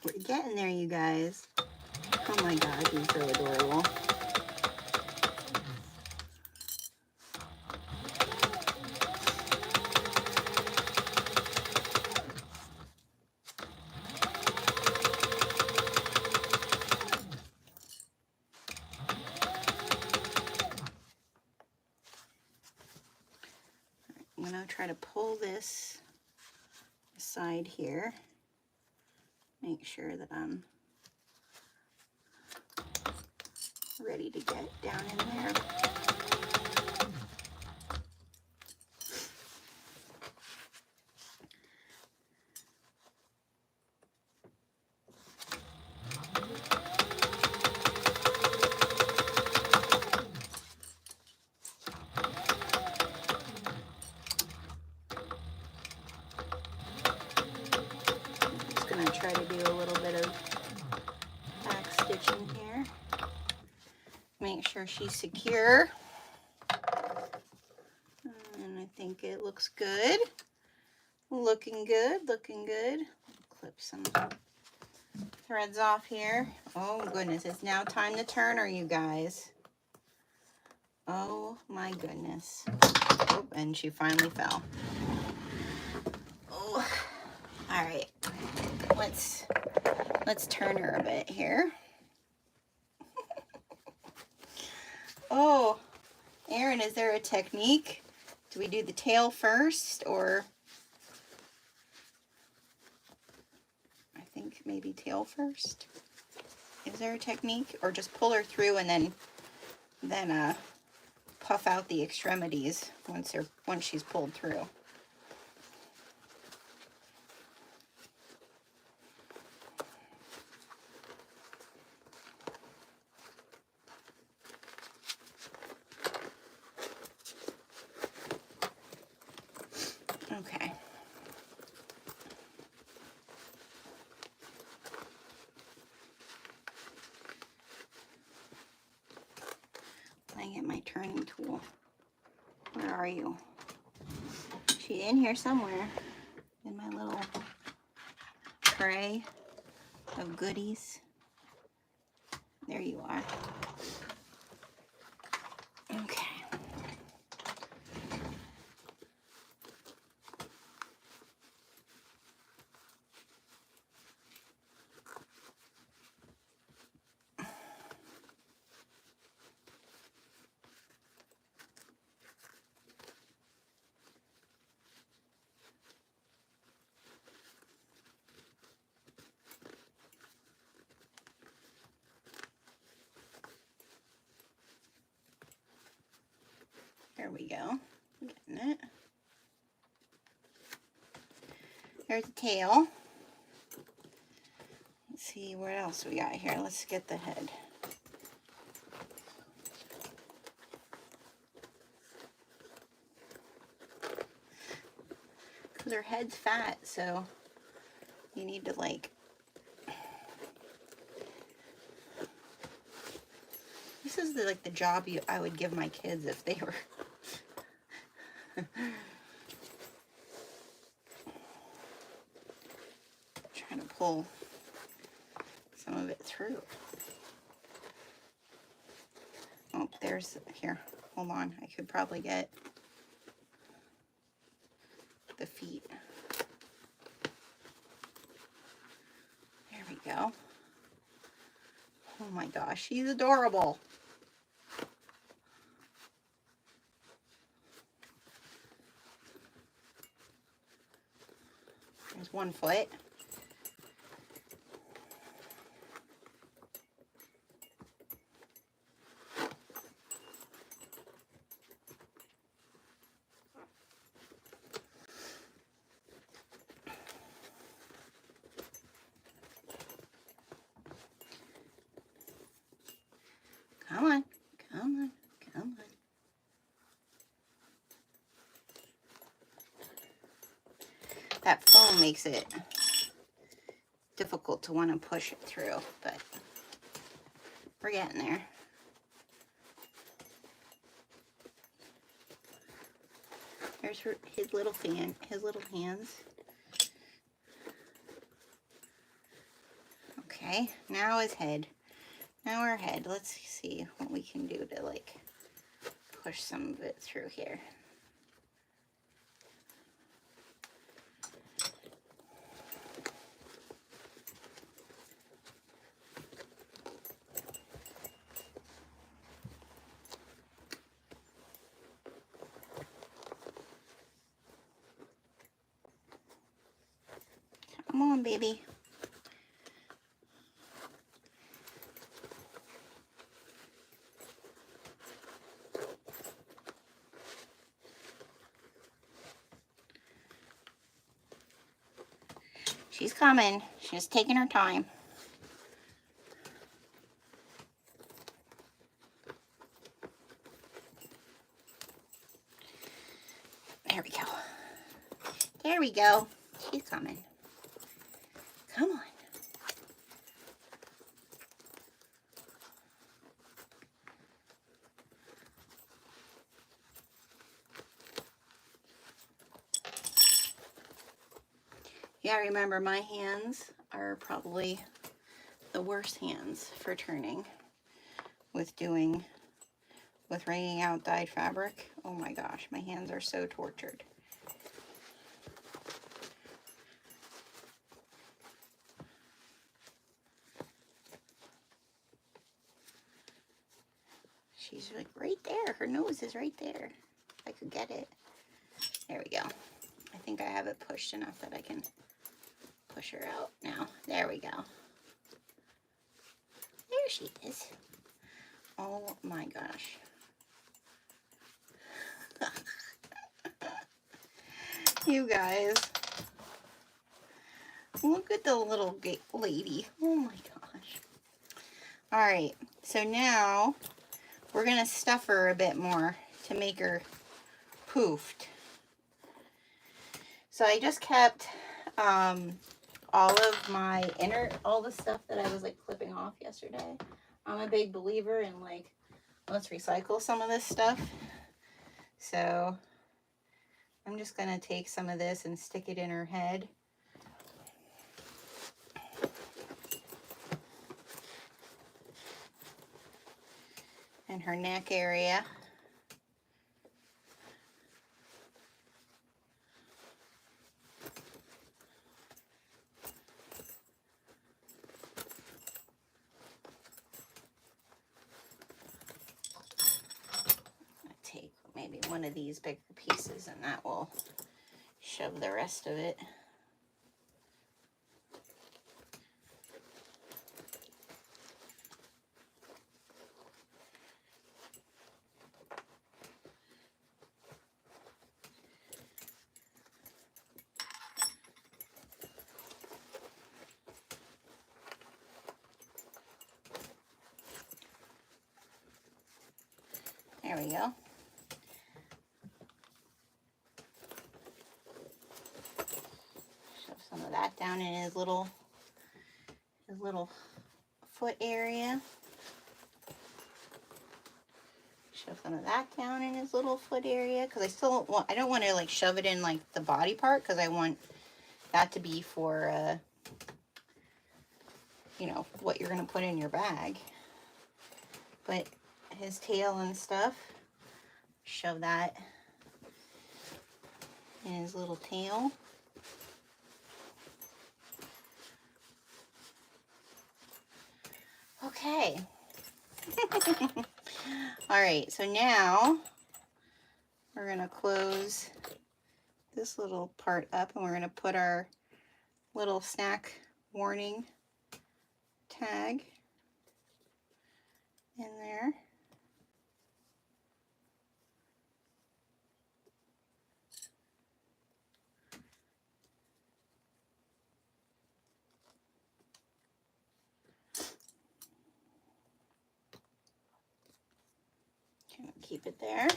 Speaker 1: We're getting there, you guys. Oh my God, he's so adorable. I'm going to try to pull this aside here. Make sure that I'm ready to get down in there. try to do a little bit of back stitching here. Make sure she's secure. And I think it looks good. Looking good, looking good. Clip some threads off here. Oh goodness, it's now time to turn her, you guys. Oh my goodness. Oh, and she finally fell. Oh, all right. Let's turn her a bit here. Oh, Erin, is there a technique? Do we do the tail first, or I think maybe tail first? Is there a technique, or just pull her through and then puff out the extremities once she's pulled through? Okay. I get my turning tool. Where are you? She's in here somewhere in my little tray of goodies. There you are. Okay. There we go. Getting it. There's the tail. Let's see what else we got here. Let's get the head. Because her head's fat, so you need to like... This is like the job I would give my kids if they were... trying to pull some of it through. Oh, there's... Here, hold on. I could probably get the feet. There we go. Oh my gosh, she's adorable. There's one foot. Come on, come on, come on. That foam makes it difficult to want to push it through, but we're getting there. There's his little fan, his little hands. Okay, now his head. Now our head. Let's see what we can do to like push some of it through here. Come on, baby. She's coming. She's taking her time. There we go. There we go. She's coming. Come on. Yeah, remember my hands are probably the worst hands for turning with wringing out dyed fabric. Oh my gosh, my hands are so tortured. She's like right there. Her nose is right there. If I could get it. There we go. I think I have it pushed enough that I can push her out now. There we go. There she is. Oh my gosh. You guys. Look at the little lady. Oh my gosh. All right. So now we're going to stuff her a bit more to make her poofed. So I just kept all the stuff that I was like clipping off yesterday. I'm a big believer in like, let's recycle some of this stuff. So I'm just going to take some of this and stick it in her head. And her neck area. Take maybe one of these bigger pieces and that will shove the rest of it. There we go. Shove some of that down in his little foot area. Shove some of that down in his little foot area because I don't want to like shove it in like the body part because I want that to be for you know, what you're going to put in your bag. But his tail and stuff, shove that in his little tail. Okay. All right, so now we're going to close this little part up and we're going to put our little snack warning tag in there. Keep it there.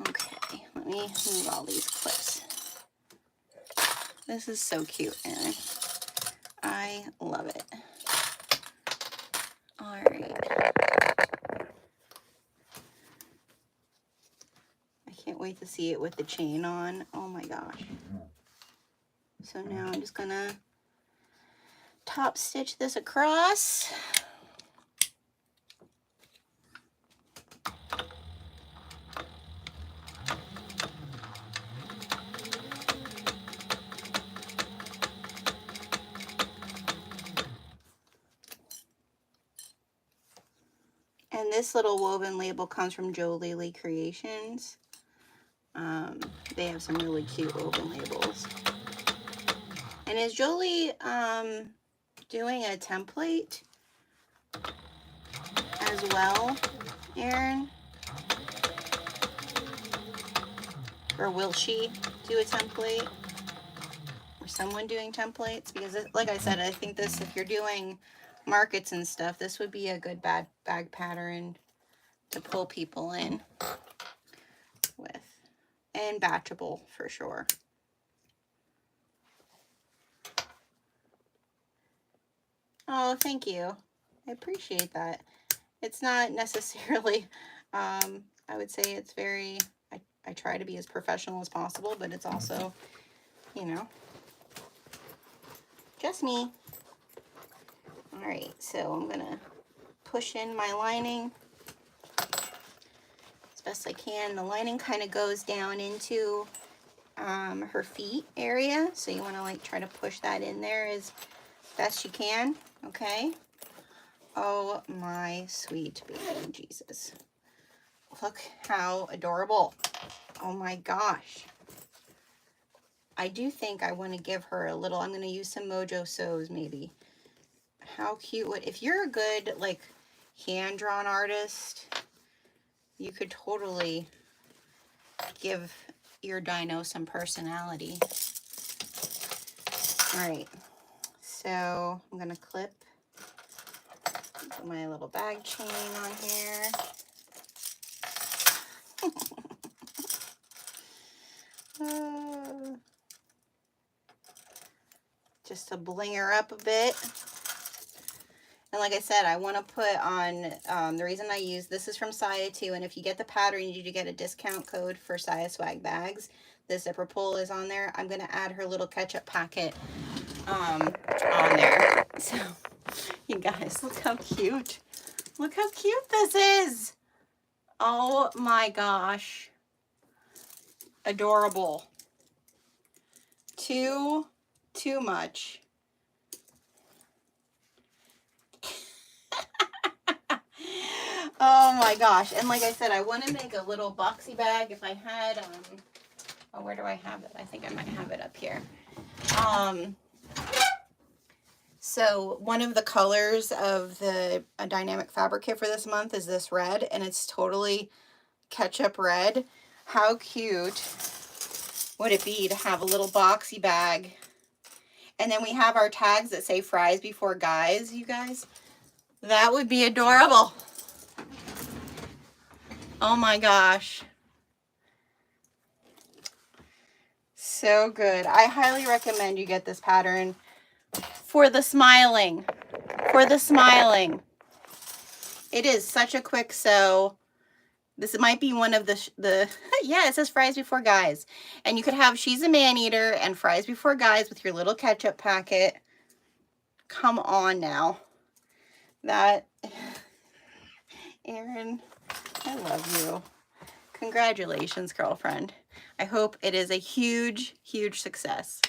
Speaker 1: Okay, let me move all these clips. This is so cute, and I love it. All right. I can't wait to see it with the chain on. Oh my gosh. So now I'm just gonna top stitch this across. And this little woven label comes from Jo Lily Creations. They have some really cute woven labels. And is Jolie doing a template as well, Erin? Or will she do a template? Or someone doing templates? Because like I said, I think this, if you're doing markets and stuff, this would be a good bag pattern to pull people in with. And batchable for sure. Oh, thank you. I appreciate that. It's not necessarily, I would say it's very, I try to be as professional as possible, but it's also, you know, just me. All right, so I'm gonna push in my lining as best I can. The lining kind of goes down into her feet area, so you want to like try to push that in there as best you can. Okay. Oh my sweet baby Jesus, look how adorable. Oh my gosh, I do think I want to give her a little, I'm going to use some Mojo Sews maybe. How cute would, if you're a good like hand-drawn artist, you could totally give your dino some personality. All right, so I'm gonna clip my little bag chain on here. Just to bling her up a bit. And like I said, I want to put on, the reason I use, this is from Saya too, and if you get the pattern, you do get a discount code for Saya Swag Bags. The zipper pull is on there. I'm going to add her little ketchup packet on there. So, you guys, look how cute. Look how cute this is. Oh my gosh. Adorable. Too much. Oh my gosh. And like I said, I want to make a little boxy bag. If I had, oh, where do I have it? I think I might have it up here. So one of the colors of the dynamic fabric kit for this month is this red, and it's totally ketchup red. How cute would it be to have a little boxy bag? And then we have our tags that say fries before guys, you guys. That would be adorable. Oh my gosh. So good. I highly recommend you get this pattern for the smiling. For the smiling. It is such a quick sew. This might be one of the yeah, it says fries before guys. And you could have she's a man eater and fries before guys with your little ketchup packet. Come on now. That, Erin, I love you. Congratulations, girlfriend. I hope it is a huge, huge success.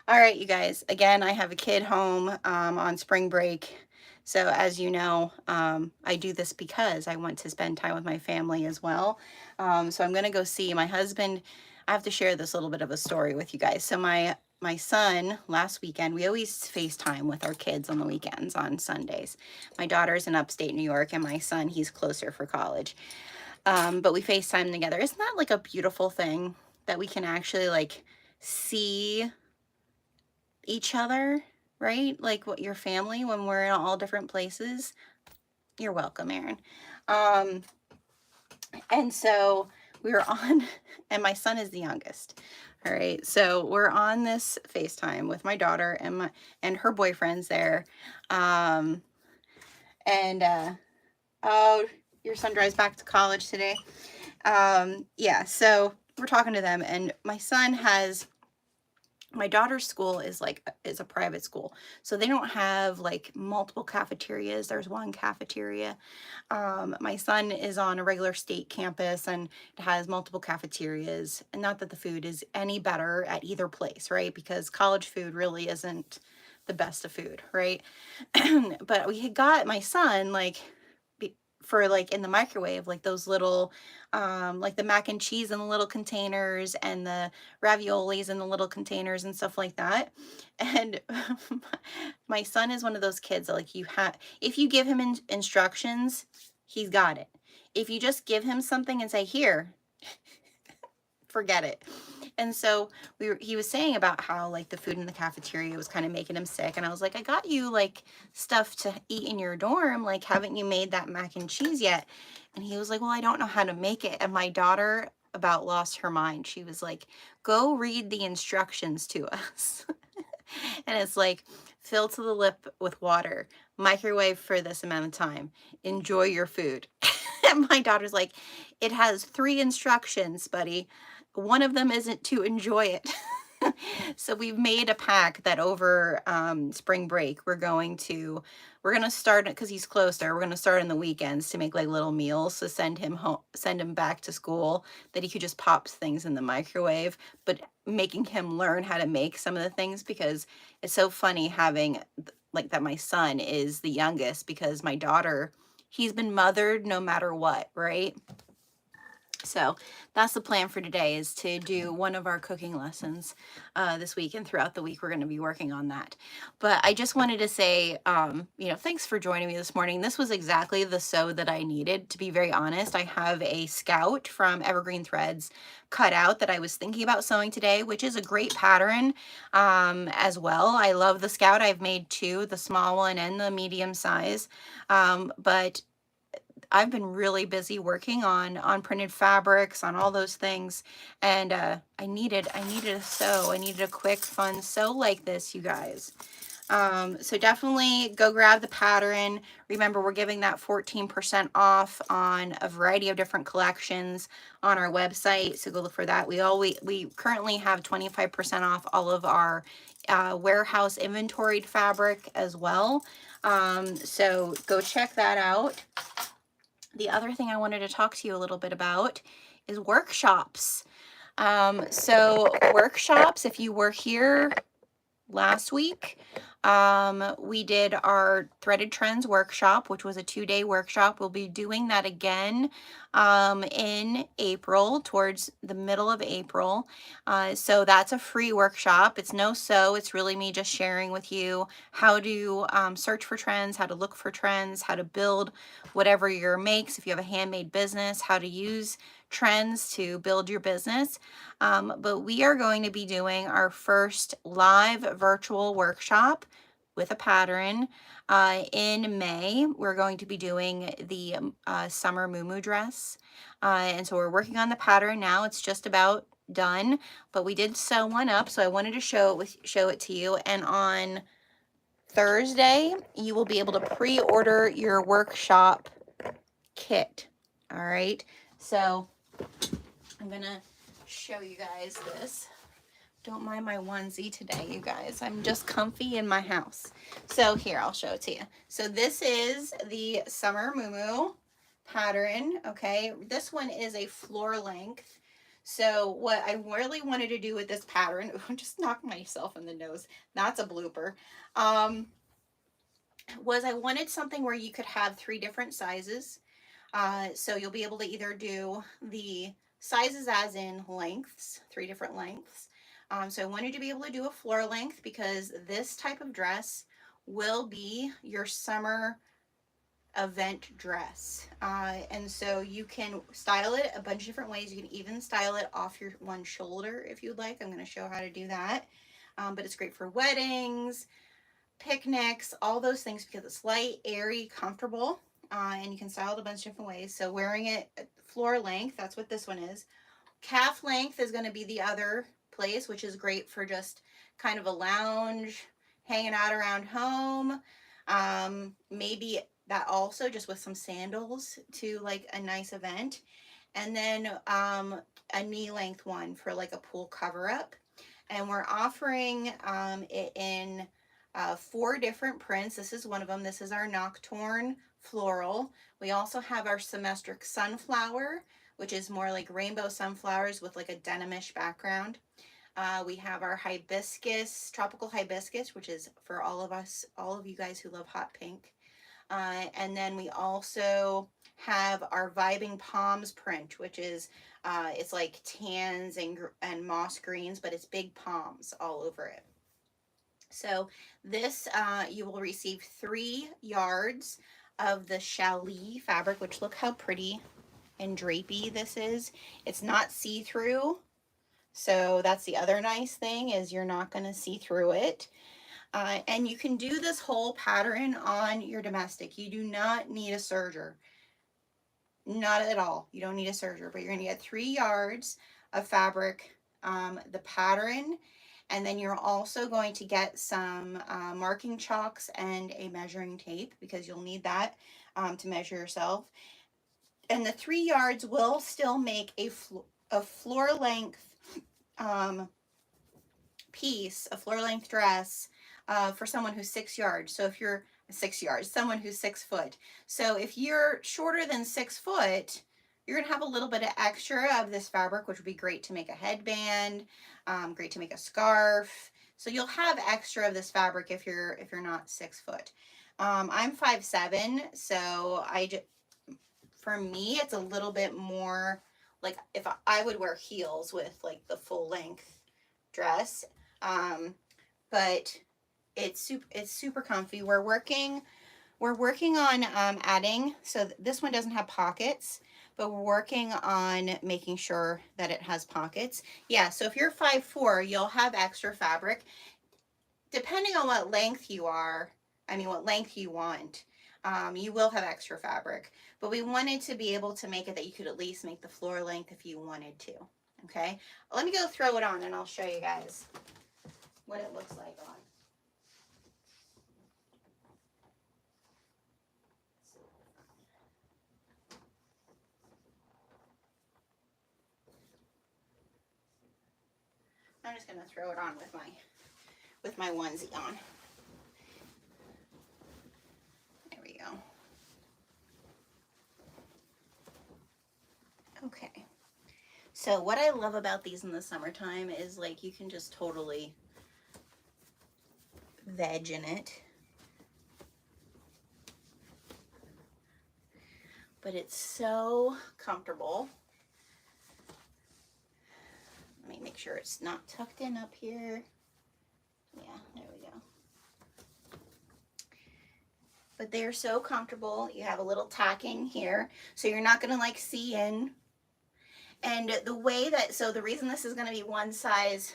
Speaker 1: All right, you guys. Again, I have a kid home on spring break. So as you know, I do this because I want to spend time with my family as well. So I'm going to go see my husband. I have to share this little bit of a story with you guys. So my son, last weekend, we always FaceTime with our kids on the weekends, on Sundays. My daughter's in upstate New York, and my son, he's closer for college. But we FaceTime together. Isn't that like a beautiful thing that we can actually like see each other, right? Like what your family when we're in all different places. You're welcome, Erin. And so we were on, and my son is the youngest. All right, so we're on this FaceTime with my daughter and her boyfriend's there. Oh, your son drives back to college today. Yeah, so we're talking to them, and my son has, my daughter's school is a private school, so they don't have like multiple cafeterias. There's one cafeteria. My son is on a regular state campus, and it has multiple cafeterias, and not that the food is any better at either place, right? Because college food really isn't the best of food, right? But we had got my son like for like in the microwave, like those little like the mac and cheese in the little containers and the raviolis in the little containers and stuff like that. And my son is one of those kids that like if you give him instructions, he's got it. If you just give him something and say, here, forget it. And so he was saying about how like the food in the cafeteria was kind of making him sick. And I was like, I got you like stuff to eat in your dorm. Like, haven't you made that mac and cheese yet? And he was like, well, I don't know how to make it. And my daughter about lost her mind. She was like, go read the instructions to us. And it's like, fill to the lip with water, microwave for this amount of time, enjoy your food. And my daughter's like, it has 3 instructions, buddy. One of them isn't to enjoy it. So we've made a pact that over spring break, we're going to start, because he's closer, we're going to start on the weekends to make like little meals to send him home, send him back to school, that he could just pop things in the microwave, but making him learn how to make some of the things, because it's so funny having like that. My son is the youngest, because my daughter, he's been mothered no matter what, right? So that's the plan for today, is to do one of our cooking lessons this week, and throughout the week we're going to be working on that. But I just wanted to say, thanks for joining me this morning. This was exactly the sew that I needed, to be very honest. I have a Scout from Evergreen Threads cut out that I was thinking about sewing today, which is a great pattern as well. I love the Scout. I've made two, the small one and the medium size, but I've been really busy working on printed fabrics, on all those things, and I needed a sew. I needed a quick, fun sew like this, you guys. So definitely go grab the pattern. Remember, we're giving that 14% off on a variety of different collections on our website, so go look for that. We currently have 25% off all of our warehouse inventoried fabric as well. So go check that out. The other thing I wanted to talk to you a little bit about is workshops. So workshops, if you were here last week, we did our Threaded Trends workshop, which was a 2-day workshop. We'll be doing that again in April, towards the middle of April. So that's a free workshop. It's no sew. It's really me just sharing with you how to search for trends, how to look for trends, how to build whatever your makes. If you have a handmade business, how to use trends to build your business. But we are going to be doing our first live virtual workshop with a pattern in May. We're going to be doing the summer muumuu dress. And so we're working on the pattern now. It's just about done, but we did sew one up, so I wanted to show it to you. And on Thursday, you will be able to pre-order your workshop kit. All right, so I'm gonna show you guys this. Don't mind my onesie today, you guys. I'm just comfy in my house. So here, I'll show it to you. So this is the summer muumuu pattern, okay? This one is a floor length. So what I really wanted to do with this pattern, I just knocked myself in the nose. That's a blooper. Was I wanted something where you could have 3 different sizes. So you'll be able to either do the sizes as in lengths, 3 different lengths. So I wanted to be able to do a floor length, because this type of dress will be your summer event dress. And so you can style it a bunch of different ways. You can even style it off your one shoulder if you'd like. I'm going to show how to do that. But it's great for weddings, picnics, all those things, because it's light, airy, comfortable. And you can style it a bunch of different ways. So wearing it floor length, that's what this one is. Calf length is going to be the other place, which is great for just kind of a lounge, hanging out around home. Maybe that also just with some sandals to like a nice event. And then a knee length one for like a pool cover up. And we're offering it in 4 different prints. This is one of them. This is our Nocturne Floral. We also have our Symmetric Sunflower, which is more like rainbow sunflowers with like a denimish background. We have our Hibiscus, Tropical Hibiscus, which is for all of you guys who love hot pink. And then we also have our Vibing Palms print, which is it's like tans and moss greens, but it's big palms all over it. So this, you will receive 3 yards of the challis fabric, which look how pretty and drapey this is. It's not see-through, so that's the other nice thing, is you're not going to see through it. And you can do this whole pattern on your domestic. You do not need a serger. Not at all. You don't need a serger, but you're going to get 3 yards of fabric, the pattern, and then you're also going to get some marking chalks and a measuring tape, because you'll need that to measure yourself. And the 3 yards will still make a floor length piece, a floor length dress, for someone who's 6 yards. So if you're 6 yards, someone who's 6 foot. So if you're shorter than 6 foot, you're gonna have a little bit of extra of this fabric, which would be great to make a headband, great to make a scarf. So you'll have extra of this fabric if you're not 6 foot. I'm 5'7", so for me, it's a little bit more like if I would wear heels with like the full length dress. But it's super comfy. We're working on adding, so this one doesn't have pockets, but we're working on making sure that it has pockets. Yeah, so if you're 5'4", you'll have extra fabric. Depending on what length you are, what length you want, you will have extra fabric. But we wanted to be able to make it that you could at least make the floor length if you wanted to. Okay, let me go throw it on and I'll show you guys what it looks like on. I'm just gonna throw it on with my onesie on. There we go. Okay. So what I love about these in the summertime is like you can just totally veg in it. But it's so comfortable. Let me make sure it's not tucked in up here. Yeah, there we go. But they're so comfortable. You have a little tacking here, so you're not gonna like see in. And the way that, so the reason this is gonna be one size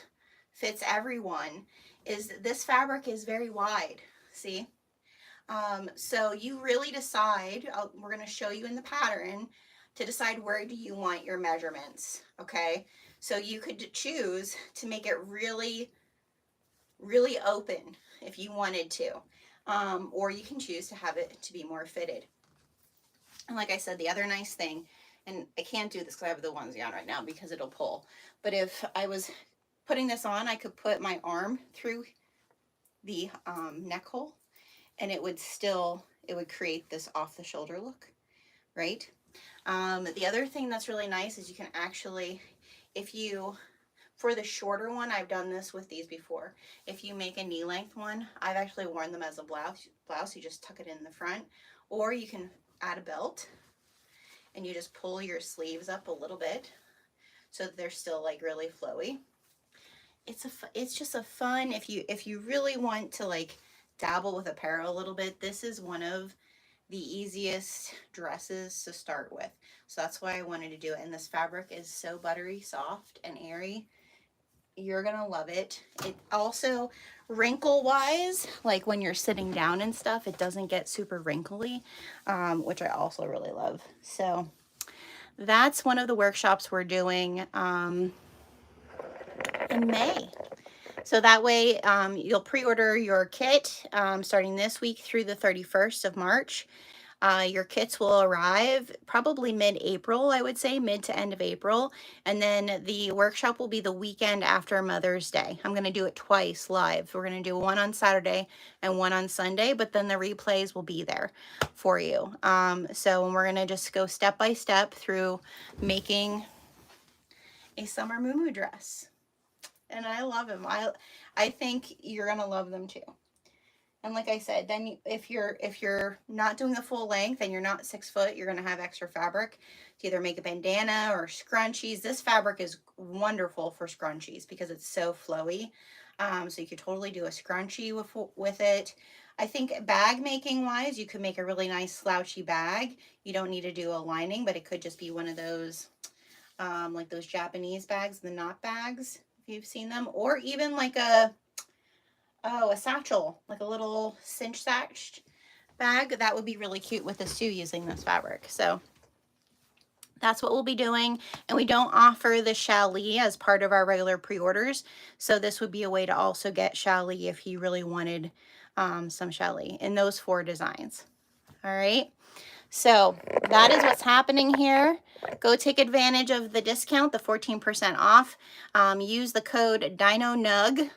Speaker 1: fits everyone is this fabric is very wide, see? So you really decide, we're gonna show you in the pattern to decide where do you want your measurements, okay? So you could choose to make it really, really open if you wanted to, or you can choose to have it to be more fitted. And like I said, the other nice thing, and I can't do this because I have the onesie on right now because it'll pull, but if I was putting this on, I could put my arm through the neck hole and it would create this off the shoulder look, right? The other thing that's really nice is you can actually, for the shorter one, I've done this with these before. If you make a knee length one, I've actually worn them as a blouse. You just tuck it in the front, or you can add a belt and you just pull your sleeves up a little bit so that they're still like really flowy. It's just a fun, if you really want to like dabble with apparel a little bit, this is one of the easiest dresses to start with. So that's why I wanted to do it. And this fabric is so buttery, soft, and airy. You're gonna love it. It also, wrinkle wise, like when you're sitting down and stuff, it doesn't get super wrinkly, which I also really love. So that's one of the workshops we're doing in May. So that way you'll pre-order your kit starting this week through the 31st of March. Your kits will arrive probably mid-April, I would say, mid to end of April. And then the workshop will be the weekend after Mother's Day. I'm going to do it twice live. We're going to do one on Saturday and one on Sunday, but then the replays will be there for you. So we're going to just go step by step through making a summer muumuu dress. And I love them. I think you're going to love them too. And like I said, then if you're not doing the full length and you're not 6 foot, you're going to have extra fabric to either make a bandana or scrunchies. This fabric is wonderful for scrunchies because it's so flowy. So you could totally do a scrunchie with it. I think bag making wise, you could make a really nice slouchy bag. You don't need to do a lining, but it could just be one of those, like those Japanese bags, the knot bags, if you've seen them, or even like a satchel, like a little cinch satch bag. That would be really cute with this too, using this fabric. So that's what we'll be doing. And we don't offer the challis as part of our regular pre-orders. So this would be a way to also get challis if you really wanted some challis in those 4 designs. All right. So that is what's happening here. Go take advantage of the discount, the 14% off. Use the code DINONUG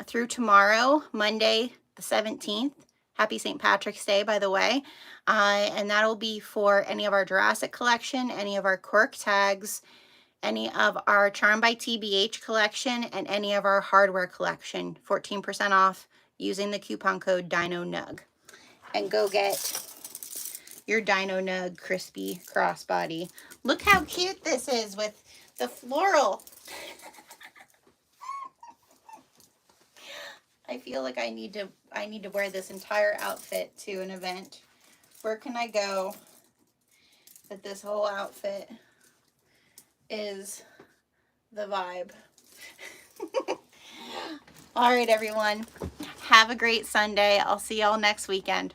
Speaker 1: through tomorrow, Monday the 17th. Happy St. Patrick's Day, by the way. And that'll be for any of our Jurassic collection, any of our Quirk tags, any of our Charm by TBH collection, and any of our hardware collection. 14% off using the coupon code DINONUG. And go get your Dino Nug crispy crossbody. Look how cute this is with the floral. I feel like I need to wear this entire outfit to an event. Where can I go that this whole outfit is the vibe? All right, everyone. Have a great Sunday. I'll see y'all next weekend.